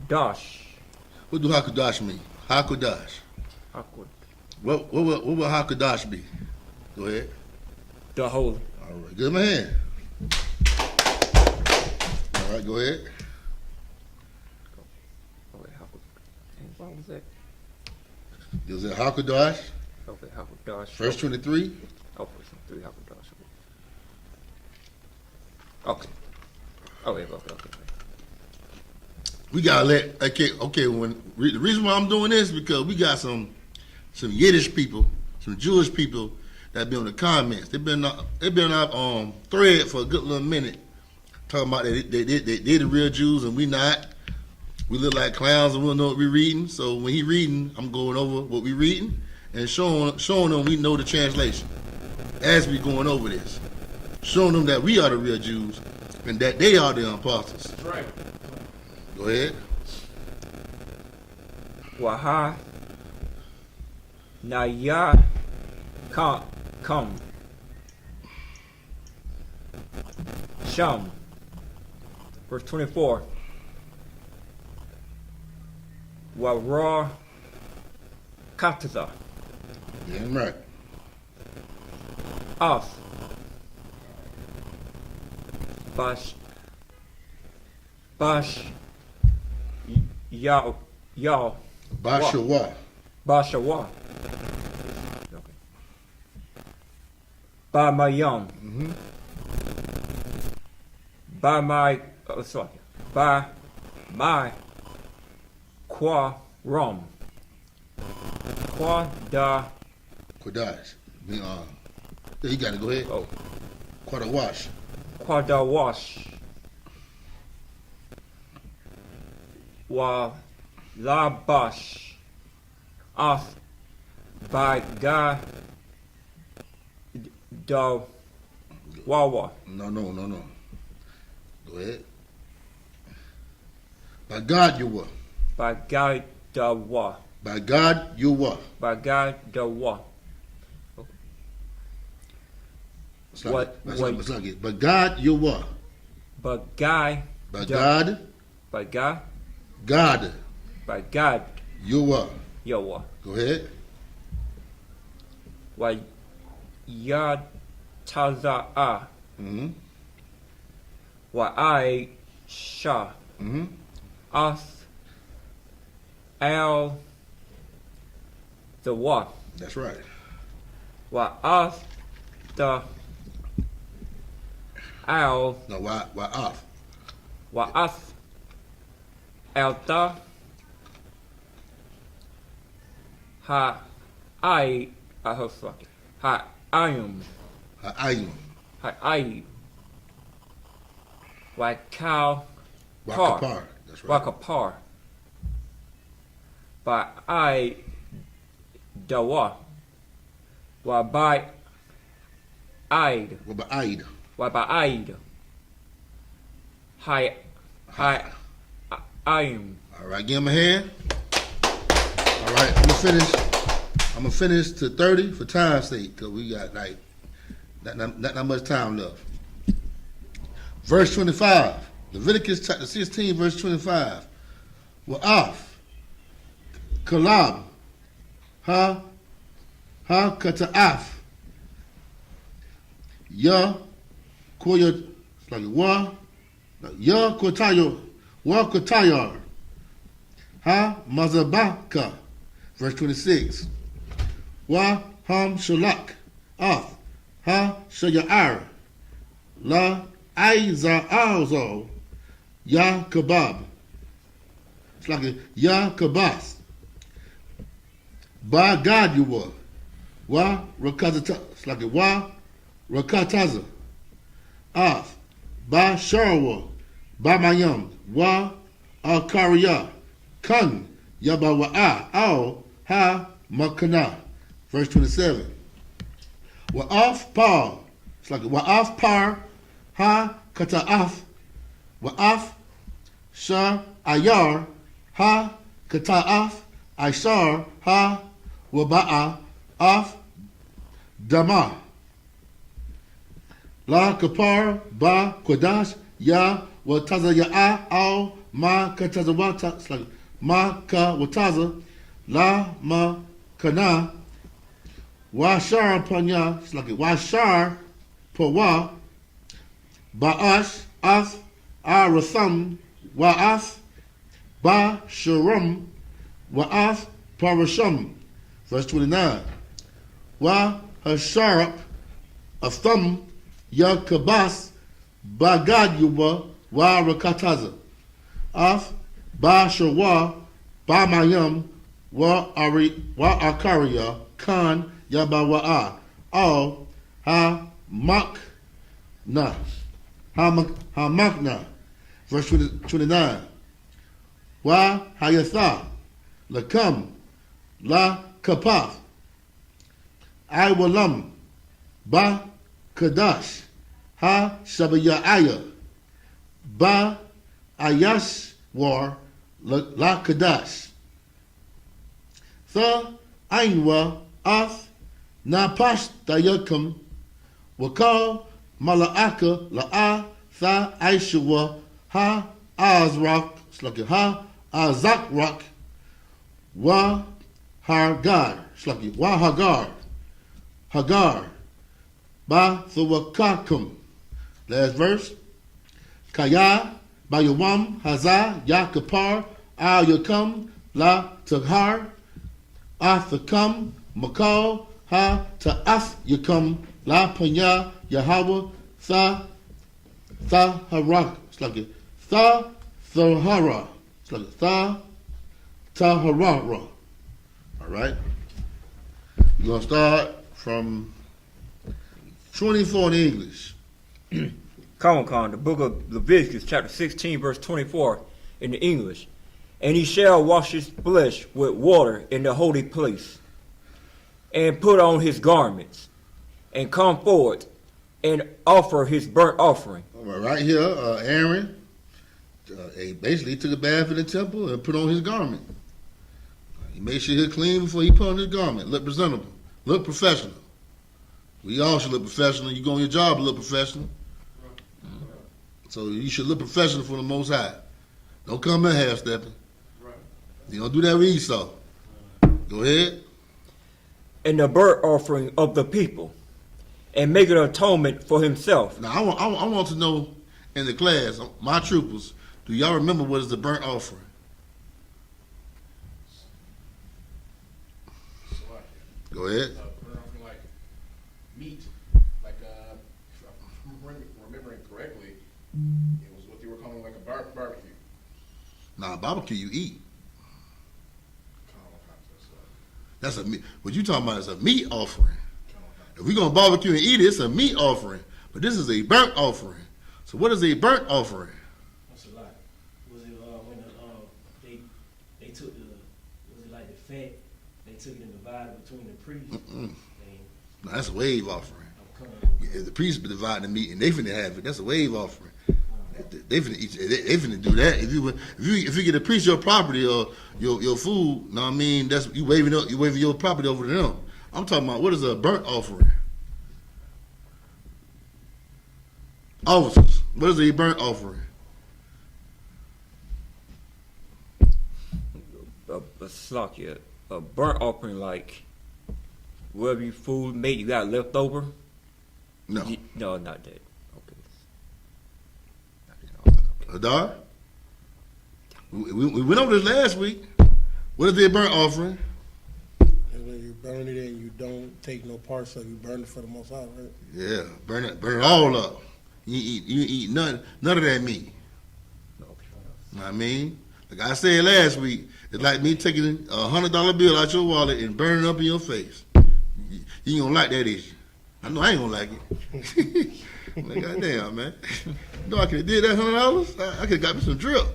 Dash. What do Hakudash mean? Hakudash. Hakud. What will Hakudash be? Go ahead. The holy. All right. Give him a hand. All right. Go ahead. Oh, wait, Hakud. What was that? Is it Hakudash? Okay, Hakud Dash. Verse 23. Oh, verse 3, Hakud Dash. Okay. Okay. We gotta let okay. When the reason why I'm doing this because we got some Yiddish people, some Jewish people that be on the comments. They've been on thread for a good little minute, talking about they the real Jews and we not. We look like clowns and we don't know what we're reading. So when he reading, I'm going over what we reading and showing them we know the translation as we going over this, showing them that we are the real Jews and that they are the apostles. That's right. Go ahead. Waha Naya Come Sham. Verse 24. Wara Kataza. Yeah, I'm right. Off. Bash Yao Bashawa. Bashawa. Okay. By my yum. Mm-hmm. By my sorry. By my qua rum. Qua da Kodash. You got to go ahead. oh Quadawash. qua da wash. Wa la bash off by ga da wawa. No. Go ahead. By God you were. By ga da wa. By God you were. By ga da wa. What? But God you were. But guy. By God. By God. God. By God. You were. Yawa. Go ahead. Why ya taza'a. Mm-hmm. Why I sha. Mm-hmm. Us al the what? That's right. Why us the al. No, why off? Why us al the ha I have fucking ha I am Ayim. ha I why cow Wakapar. That's right. Wakapar. By I dawa. Why by I'd. What about Aid? Why by I'd. Hi I'm. All right, give him a hand. All right, I'm gonna finish to 30 for time's sake, because we got like not much time left. Verse 25, Leviticus chapter 16, verse 25. Wa'af, kalab, ha kata'af, ya koya, like wa, ya kotayo, wa kotayar, ha mazabaka. Verse 26. Wa ham shalak, af, ha shayar, la aiza alzo, ya kebab. It's like a ya kebas. By God you were. Wa rakatata. It's like a wa rakataza. Af. By Sharawa. By Mayam. Wa al-Kariya. Kan. Yabawa'a. Al. Ha. Makana. Verse 27. Wa'af par. It's like wa'af par. Ha kata'af. Wa'af shar ayar. Ha kata'af. Aishar. Ha waba'a. Af dama. La kapar ba kodash ya wataza ya'a al ma kataza wata. It's like ma ka wataza. La ma kana. Washar panya. It's like washar pawa. Ba'ash af arasam. Wa'af ba sharam. Wa'af parasham. Verse 29. Wa hasharap aftham. Ya kabas bagad yuba wa rakataza. Af ba shawa ba mayam wa akariya kan yaba wa'a. Al ha mak na. Ha makna. Verse 29. Wa hayatha lakam la kapaf. I walam ba kadash. Ha shabayaya ba ayash war la kadash. Tha ainwa af na pash dayakum wakal mala'aka la'a tha aishawa ha azrak. It's like ha azakrak wa hargar. It's like wa hagar ba thawakakum. Last verse. Kaya ba yawam haza ya kapar al yakam la taghar athakam makal ha ta'af yakam la panya Yahweh tha harak. It's like tha thahara. It's like tha taharara. All right. We're gonna start from 24 in English. Common, the book of Leviticus, chapter 16, verse 24, in the English. And he shall wash his flesh with water in the holy place, and put on his garments, and come forward, and offer his burnt offering. All right here, Aaron he basically took a bath in the temple and put on his garment. He made sure he clean before he put on his garment. Look presentable. Look professional. We all should look professional. You go on your job and look professional. So you should look professional for the Most High. Don't come in half-stepping. You don't do that with Esau. Go ahead. And the burnt offering of the people, and make an atonement for himself. Now, I want to know in the class, my troopers, do y'all remember what is the burnt offering? Go ahead. Burnt offering like meat, like if I'm remembering correctly, it was what they were calling like a barbecue. Nah, barbecue you eat. That's a meat. What you talking about is a meat offering. If we're gonna barbecue and eat it, it's a meat offering. But this is a burnt offering. So what is a burnt offering? That's a lot. Was it when they took was it like the fat? They took it and divided between the priests. No, that's a wave offering. If the priests be dividing the meat and they finna have it, that's a wave offering. They finna eat. They finna do that. If you get a priest your property or your food, know what I mean? That's you waving your property over to them. I'm talking about what is a burnt offering. Officers, what is a burnt offering? A burnt offering, like whatever you food made you got left over. No. No, not that. Hadar? We went over this last week. What is a burnt offering? And when you burn it and you don't take no parts of it, you burn it for the Most High, right? Yeah, burn it all up. You eat none of that meat. Know what I mean? Like I said last week, it's like me taking a $100 bill out your wallet and burning it up in your face. You ain't gonna like that, is you? I know I ain't gonna like it. Like, goddamn, man. You know I could have did that $100? I could have got me some drip.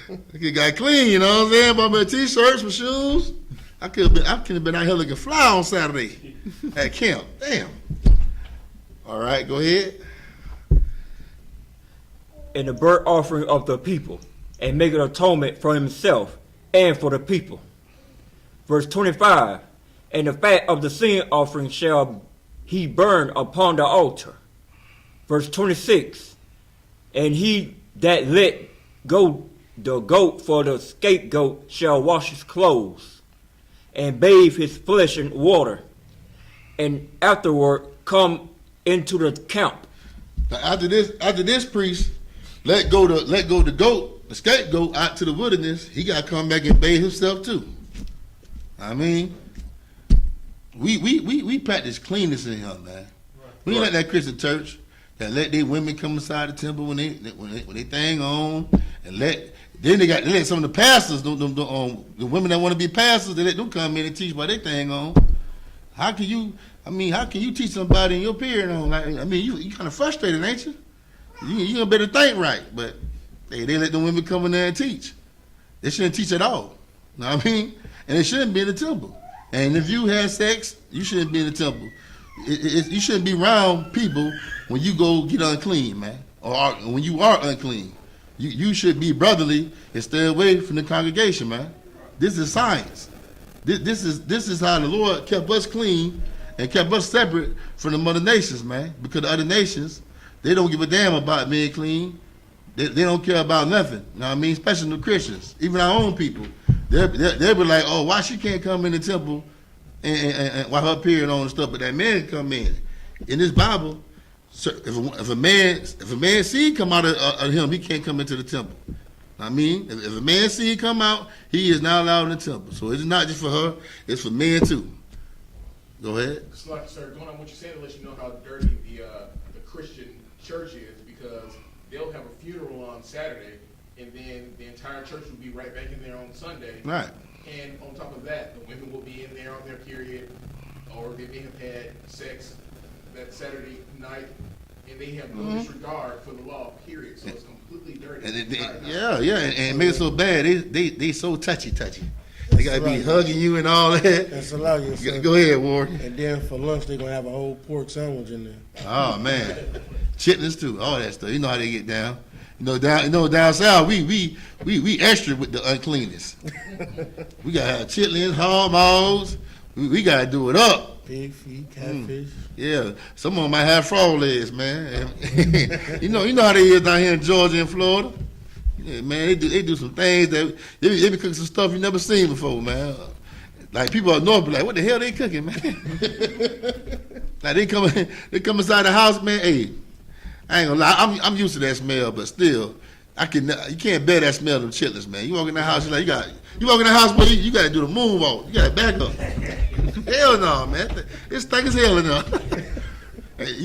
I could have got clean, you know what I'm saying? Bought me a t-shirt, some shoes. I could have been out here looking fly on Saturday at camp. Damn. All right, go ahead. And the burnt offering of the people, and make an atonement for himself and for the people. Verse 25, and the fat of the sin offering shall he burn upon the altar. Verse 26, and he that let go the goat for the scapegoat shall wash his clothes, and bathe his flesh in water, and afterward come into the camp. Now after this priest let go the goat, the scapegoat, out to the wilderness, he got to come back and bathe himself too. I mean, we practice cleanness in here, man. We ain't like that Christian church that let their women come inside the temple when they thing on, and they let some of the pastors, the women that want to be pastors, they let them come in and teach while they thing on. How can you teach somebody in your period on? You kind of frustrated, ain't you? You better think right, but they let them women come in there and teach. They shouldn't teach at all. You know what I mean? And they shouldn't be in the temple. And if you had sex, you shouldn't be in the temple. You shouldn't be around people when you go get unclean, man, or when you are unclean. You should be brotherly and stay away from the congregation, man. This is science. This is how the Lord kept us clean and kept us separate from the other nations, man. Because the other nations, they don't give a damn about being clean. They don't care about nothing. You know what I mean? Especially the Christians, even our own people. They'll be like, oh, why she can't come in the temple and while her period on and stuff, but that man come in. In this Bible, if a man seed come out of him, he can't come into the temple. I mean, if a man's seed come out, he is not allowed in the temple. So it's not just for her; it's for men too. Go ahead. Sir, going on what you're saying to let you know how dirty the Christian church is, because they'll have a funeral on Saturday, and then the entire church will be right back in there on Sunday. Right. And on top of that, the women will be in there on their period, or they may have had sex that Saturday night, and they have no disregard for the law, period. So it's completely dirty. And and it makes it so bad. They so touchy. They gotta be hugging you and all that. That's a lot. Go ahead, Ward. And then for lunch, they're gonna have a whole pork sandwich in there. Oh man, chitlins too, all that stuff. You know how they get down. Down south, we extra with the uncleanness. We gotta have chitlins, hog maws. We gotta do it up. Pig feet, catfish. Yeah, some of them might have frog legs, man. you know how they is down here in Georgia and Florida. Yeah, man, they do some things that they be cooking some stuff you never seen before, man. Like people up north be like, what the hell they cooking, man? Like they come inside the house, man. Hey, I ain't gonna lie, I'm used to that smell, but still, you can't bear that smell of them chitlins, man. You walk in the house, you walk in the house, boy, you gotta do the moonwalk. You gotta back up. Hell no, man. It's thick as hell in there.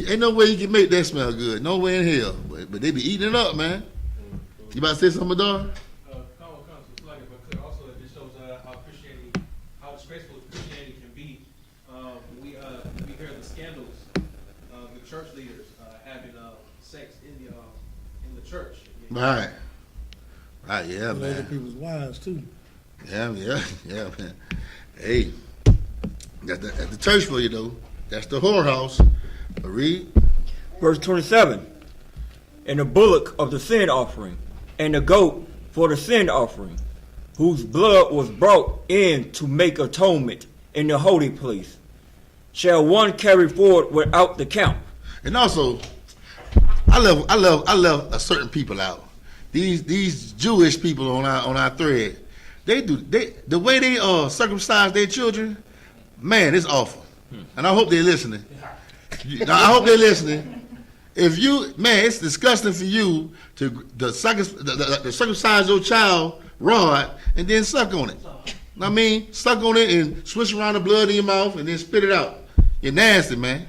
Ain't no way you can make that smell good. No way in hell. But they be eating it up, man. You about to say something, Dar? Also, it just shows how disgraceful Christianity can be. We hear the scandals, the church leaders having sex in the church. Right, yeah, man. Other people's wives too. Yeah, man. Hey, that's the church for you though. That's the whorehouse. Read. Verse 27, and the bullock of the sin offering, and the goat for the sin offering, whose blood was brought in to make atonement in the holy place, shall one carry forward without the camp. And also, I love a certain people out. These Jewish people on our thread, the way they circumcise their children, man, it's awful. And I hope they're listening. If you, man, it's disgusting for you to circumcise your child rod and then suck on it. I mean, suck on it and swish around the blood in your mouth and then spit it out. You're nasty, man.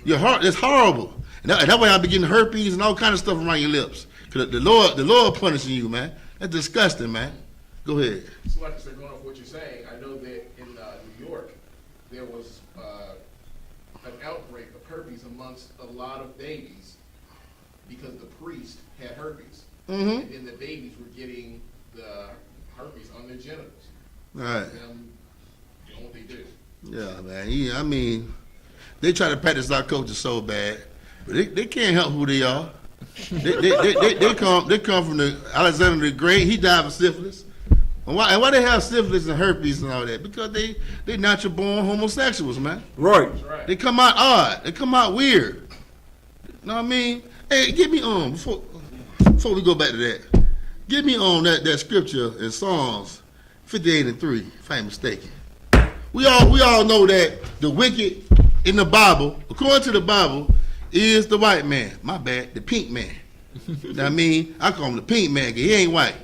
It's horrible. And that way I be getting herpes and all kind of stuff around your lips. Cause the Lord punishing you, man. That's disgusting, man. Go ahead. So like I said, going off what you're saying, I know that in New York, there was an outbreak of herpes amongst a lot of babies because the priest had herpes. And then the babies were getting the herpes on their genitals. Right. Yeah, man. Yeah, I mean, they try to practice our culture so bad, but they can't help who they are. They come from the Alexander the Great. He died of syphilis. And why they have syphilis and herpes and all that? Because they natural born homosexuals, man. Right. They come out odd. They come out weird. You know what I mean? Hey, get me on before we go back to that. Get me on that scripture in Psalms 58:3, if I ain't mistaken. We all know that the wicked in the Bible, according to the Bible, is the white man. My bad, the pink man. You know what I mean? I call him the pink man because he ain't white.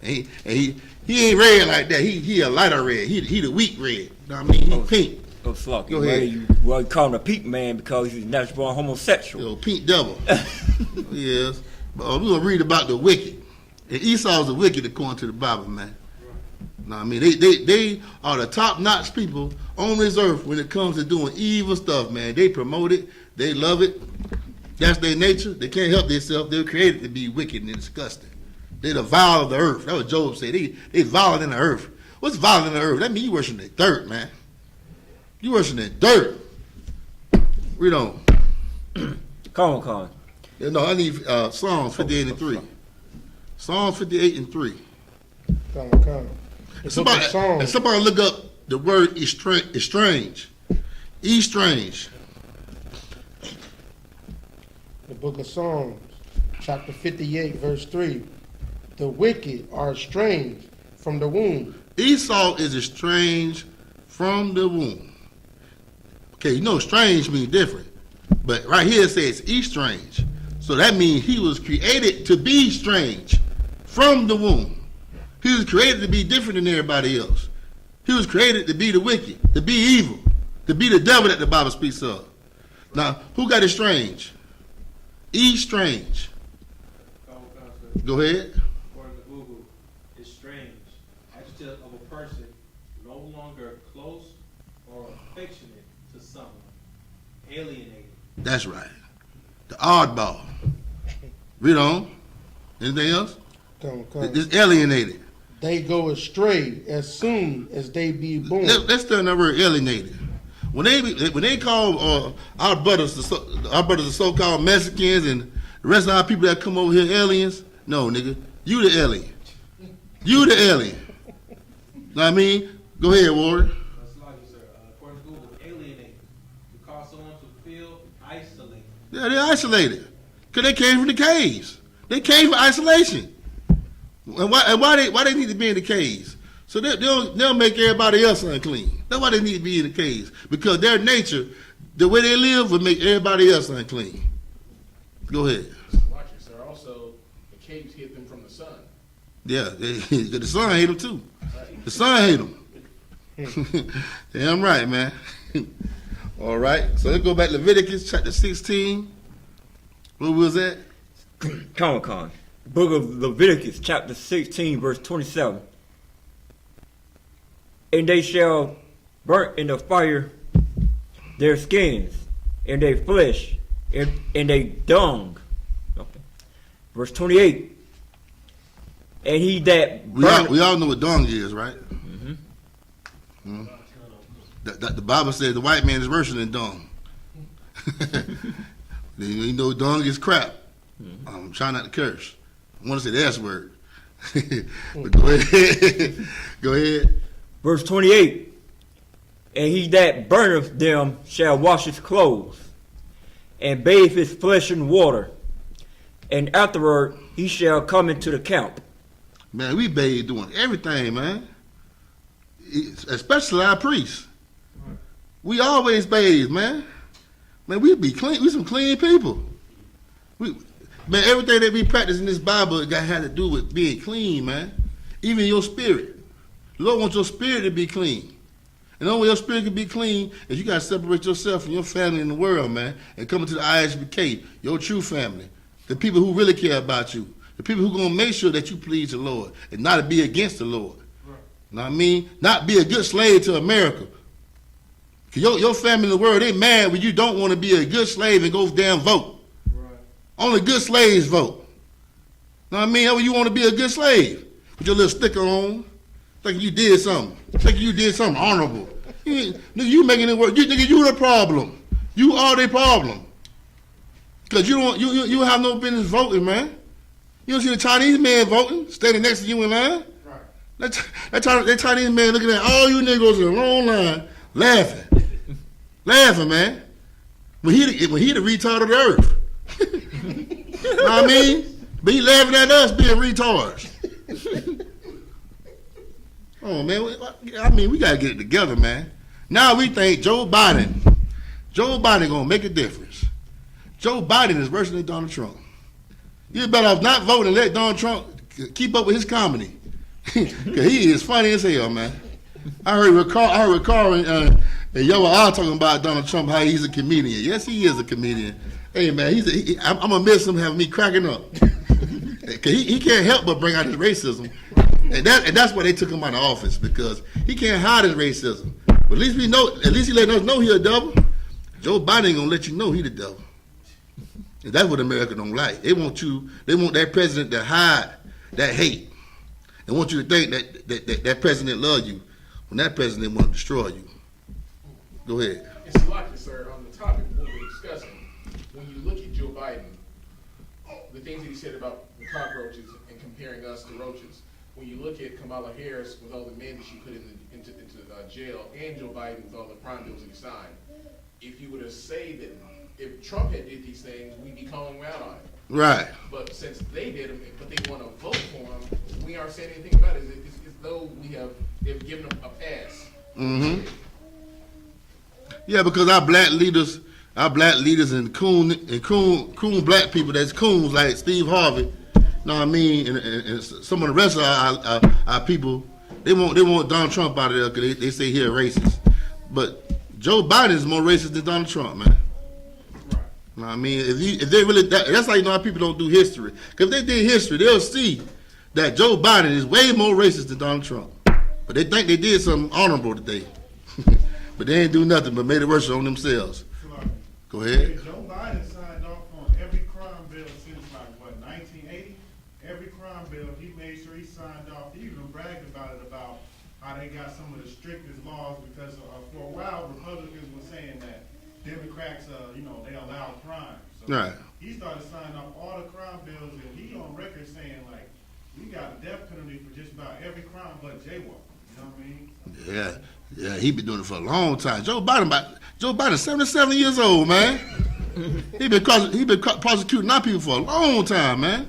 And he ain't red like that. He a lighter red. He the weak red. You know what I mean? He pink. Oh, Slucky. Go ahead. You call him a pink man because he's a natural born homosexual. Yo, pink devil. Yes. But we're going to read about the wicked. And Esau's the wicked according to the Bible, man. Know what I mean? They are the top-notch people on this earth when it comes to doing evil stuff, man. They promote it. They love it. That's their nature. They can't help themselves. They're created to be wicked and disgusting. They're the vile of the earth. That's what Job said. They violent in the earth. What's violent in the earth? That means you worship the dirt, man. You worship the dirt. We don't. Come on. You know, I need Psalms 58:3. Psalms 58:3. Come. Somebody look up the word estrange. Estrange. The book of Psalms, chapter 58, verse 3. The wicked are estranged from the womb. Esau is estranged from the womb. Okay, you know strange means different. But right here it says estranged. So that means he was created to be strange from the womb. He was created to be different than everybody else. He was created to be the wicked, to be evil, to be the devil that the Bible speaks of. Now, who got estranged? Estranged. Go ahead. According to Google, estranged, adjective of a person no longer close or affectionate to someone, alienated. That's right. The oddball. Read on. Anything else? Come. It's alienated. They go astray as soon as they be born. Let's turn that word alienated. When they call our brothers the so-called Mexicans and the rest of our people that come over here aliens, no, nigga, you the alien. You the alien. Know what I mean? Go ahead, Warren. That's like you, sir. According to Google, alienated, to cause someone to feel isolated. Yeah, they're isolated because they came from the caves. They came from isolation. And why they need to be in the caves? So they'll make everybody else unclean. That's why they need to be in the caves, because their nature, the way they live, would make everybody else unclean. Go ahead. Watch it, sir. Also, the caves hid them from the sun. Yeah, the sun hate them too. The sun hate them. Damn right, man. All right, so let's go back to Leviticus chapter 16. Where was that? Comic-Con. Book of Leviticus, chapter 16, verse 27. And they shall burn in the fire their skins, and their flesh, and their dung. Okay. Verse 28. And he that we all know what dung is, right? Mm-hmm. The Bible says the white man is worse than dung. You know dung is crap. I'm trying not to curse. I want to say the S word. But go ahead. Go ahead. Verse 28. And he that burneth them shall wash his clothes, and bathe his flesh in water, and afterward he shall come into the camp. Man, we bathe doing everything, man. Especially our priests. We always bathe, man. Man, we be clean. We some clean people. Man, everything that we practice in this Bible had to do with being clean, man. Even your spirit. The Lord wants your spirit to be clean. And the only way your spirit can be clean is you got to separate yourself from your family in the world, man, and come into the I.S.U.P.K, your true family. The people who really care about you. The people who going to make sure that you please the Lord and not to be against the Lord. Right. You know what I mean? Not be a good slave to America. Because your family in the world, they mad when you don't want to be a good slave and go damn vote. Only good slaves vote. Know what I mean? How you want to be a good slave? With your little sticker on, thinking you did something. Thinking you did something honorable. You Nigga, you making it work. Nigga, you the problem. You are the problem. Cause you have no business voting, man. You don't see the Chinese man voting, standing next to you in line. Right. That Chinese man looking at all you niggas in a long line, laughing, man. When he the retard of the earth. Know what I mean? But he laughing at us being retards. Oh man, I mean we gotta get it together, man. Now we think Joe Biden gonna make a difference. Joe Biden is worse than Donald Trump. You better off not voting and let Donald Trump keep up with his comedy. Cause he is funny as hell, man. I heard Carl and Yahanna talking about Donald Trump, how he's a comedian. Yes, he is a comedian. Hey man, I'm gonna miss him having me cracking up. Cause he can't help but bring out his racism. And that's why they took him out of office, because he can't hide his racism. But at least he letting us know he a devil. Joe Biden ain't gonna let you know he the devil. And that's what America don't like. They want that president to hide that hate. They want you to think that president love you when that president want to destroy you. Go ahead. It's lucky, sir, on the topic what we're discussing. When you look at Joe Biden, the things that he said about the cockroaches and comparing us to roaches. When you look at Kamala Harris with all the men that she put into jail, and Joe Biden with all the crime bills that he signed, if you were to say that if Trump had did these things, we'd be calling him out on it. Right. But since they did them, but they want to vote for him, we aren't saying anything about it. It's as though they've given him a pass. Mm-hmm. Yeah, because our black leaders and coon black people that's coons like Steve Harvey, know what I mean, and some of the rest of our people, they want Donald Trump out of there because they say he's a racist. But Joe Biden is more racist than Donald Trump, man. Right. You know what I mean? If they really, that's how you know how people don't do history. Because if they did history, they'll see that Joe Biden is way more racist than Donald Trump. But they think they did something honorable today. But they ain't do nothing but made it worse on themselves. Go ahead. Joe Biden signed off on every crime bill since 1980. Every crime bill, he made sure he signed off. He even bragged about it, about how they got some of the strictest laws because for a while Republicans were saying that Democrats, they allow crime. So right. He started signing off all the crime bills, and he on record saying we got a death penalty for just about every crime but jaywalking. You know what I mean? Yeah, he been doing it for a long time. Joe Biden, 77 years old, man. he been prosecuting our people for a long time, man.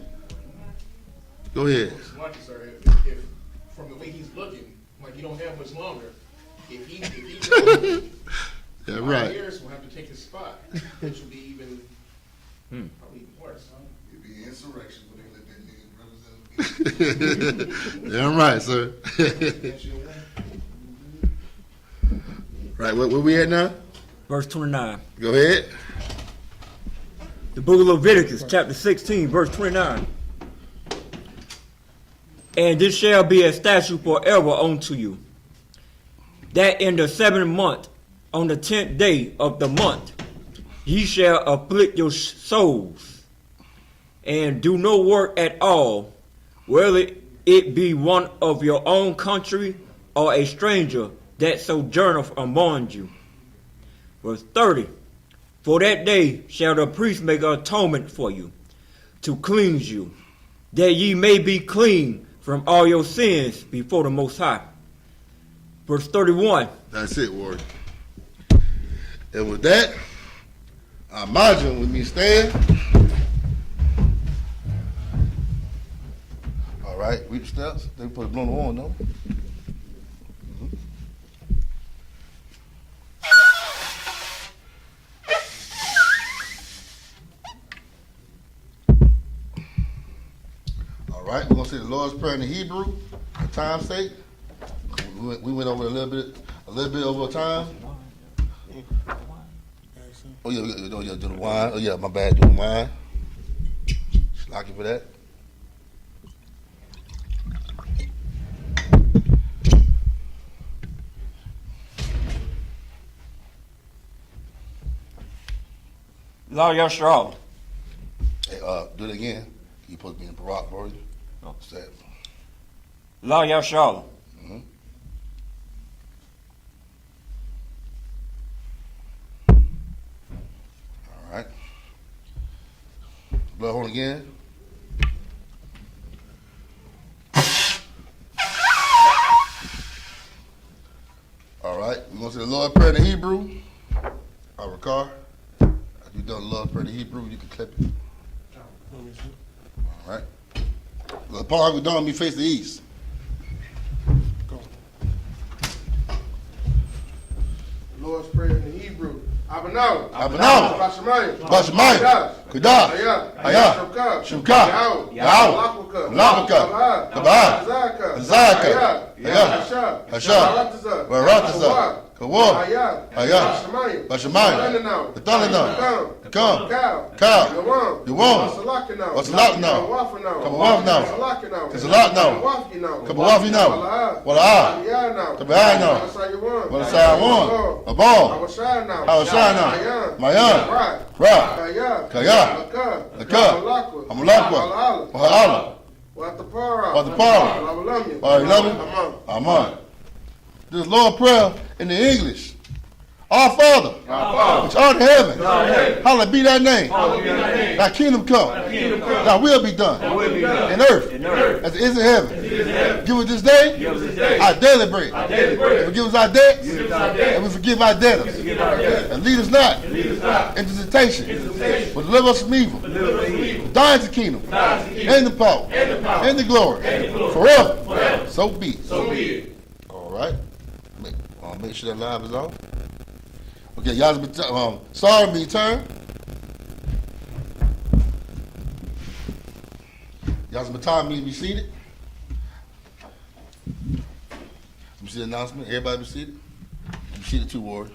Go ahead. It's lucky, sir. If from the way he's looking, like he don't have much longer. If he yeah, right. Harris will have to take his spot, which will be even probably even worse. It'd be insurrection, but they let that nigga represent. Damn right, sir. Right, where we at now? Verse 29. Go ahead. The book of Leviticus, chapter 16, verse 29. And this shall be a statute forever unto you, that in the 7th month, on the 10th day of the month, ye shall afflict your souls, and do no work at all, whether it be one of your own country or a stranger that sojourneth among you. Verse 30. For that day shall the priest make atonement for you, to cleanse you, that ye may be clean from all your sins before the Most High. Verse 31. That's it, Ward. And with that, I imagine with me stand. All right, read the steps. They put it blown on, no? All right, we're gonna say the Lord's Prayer in the Hebrew for time's sake. We went over a little bit over time. Oh yeah, do the wine. Oh yeah, my bad, do the wine. Lucky for that. Law Yashar. Hey, do it again. You supposed to be in Barak version. No. Sad. Law Yashar. Blood horn again. All right, we're going to say the Lord's Prayer in Hebrew. Our car. After you've done the Lord's Prayer in Hebrew, you can clip it. All right. The palm we're done, we face the east. Lord's Prayer in the Hebrew. Abanau. Abanau. Bashamayim. Bashamayim. Kudah. I.S.U.P.K. Yahweh. Malakah. Kabah. Zaka. I.S.U.P.K. Baratazah. Kawah. I.S.U.P.K. Bashamayim. The thunder now. Come. Cow. Yawam. Wasalak now. Kabawaf now. Kazalak now. Kabawafi now. Wala'ah. Kabah now. Walasai one. Abal. Awashai now. Mayan. Ra. Kaya. Laka. Amalakwa. Waha'ala. Watapara. Aman. This is Lord's Prayer in the English. Our Father, which art in heaven, hallowed be thy name. Thy kingdom come. Thy will be done. In earth as it is in heaven. Give us this day our daily bread. And forgive us our debts, and we forgive our debtors. And lead us not into temptation, but deliver us from evil. Thine is the kingdom, and the power, and the glory, forever. So be it. All right. Make sure that live is on. Okay, y'all sorry me turn. Y'all's time me to be seated. Let me see the announcement. Everybody be seated. Be seated too, Ward.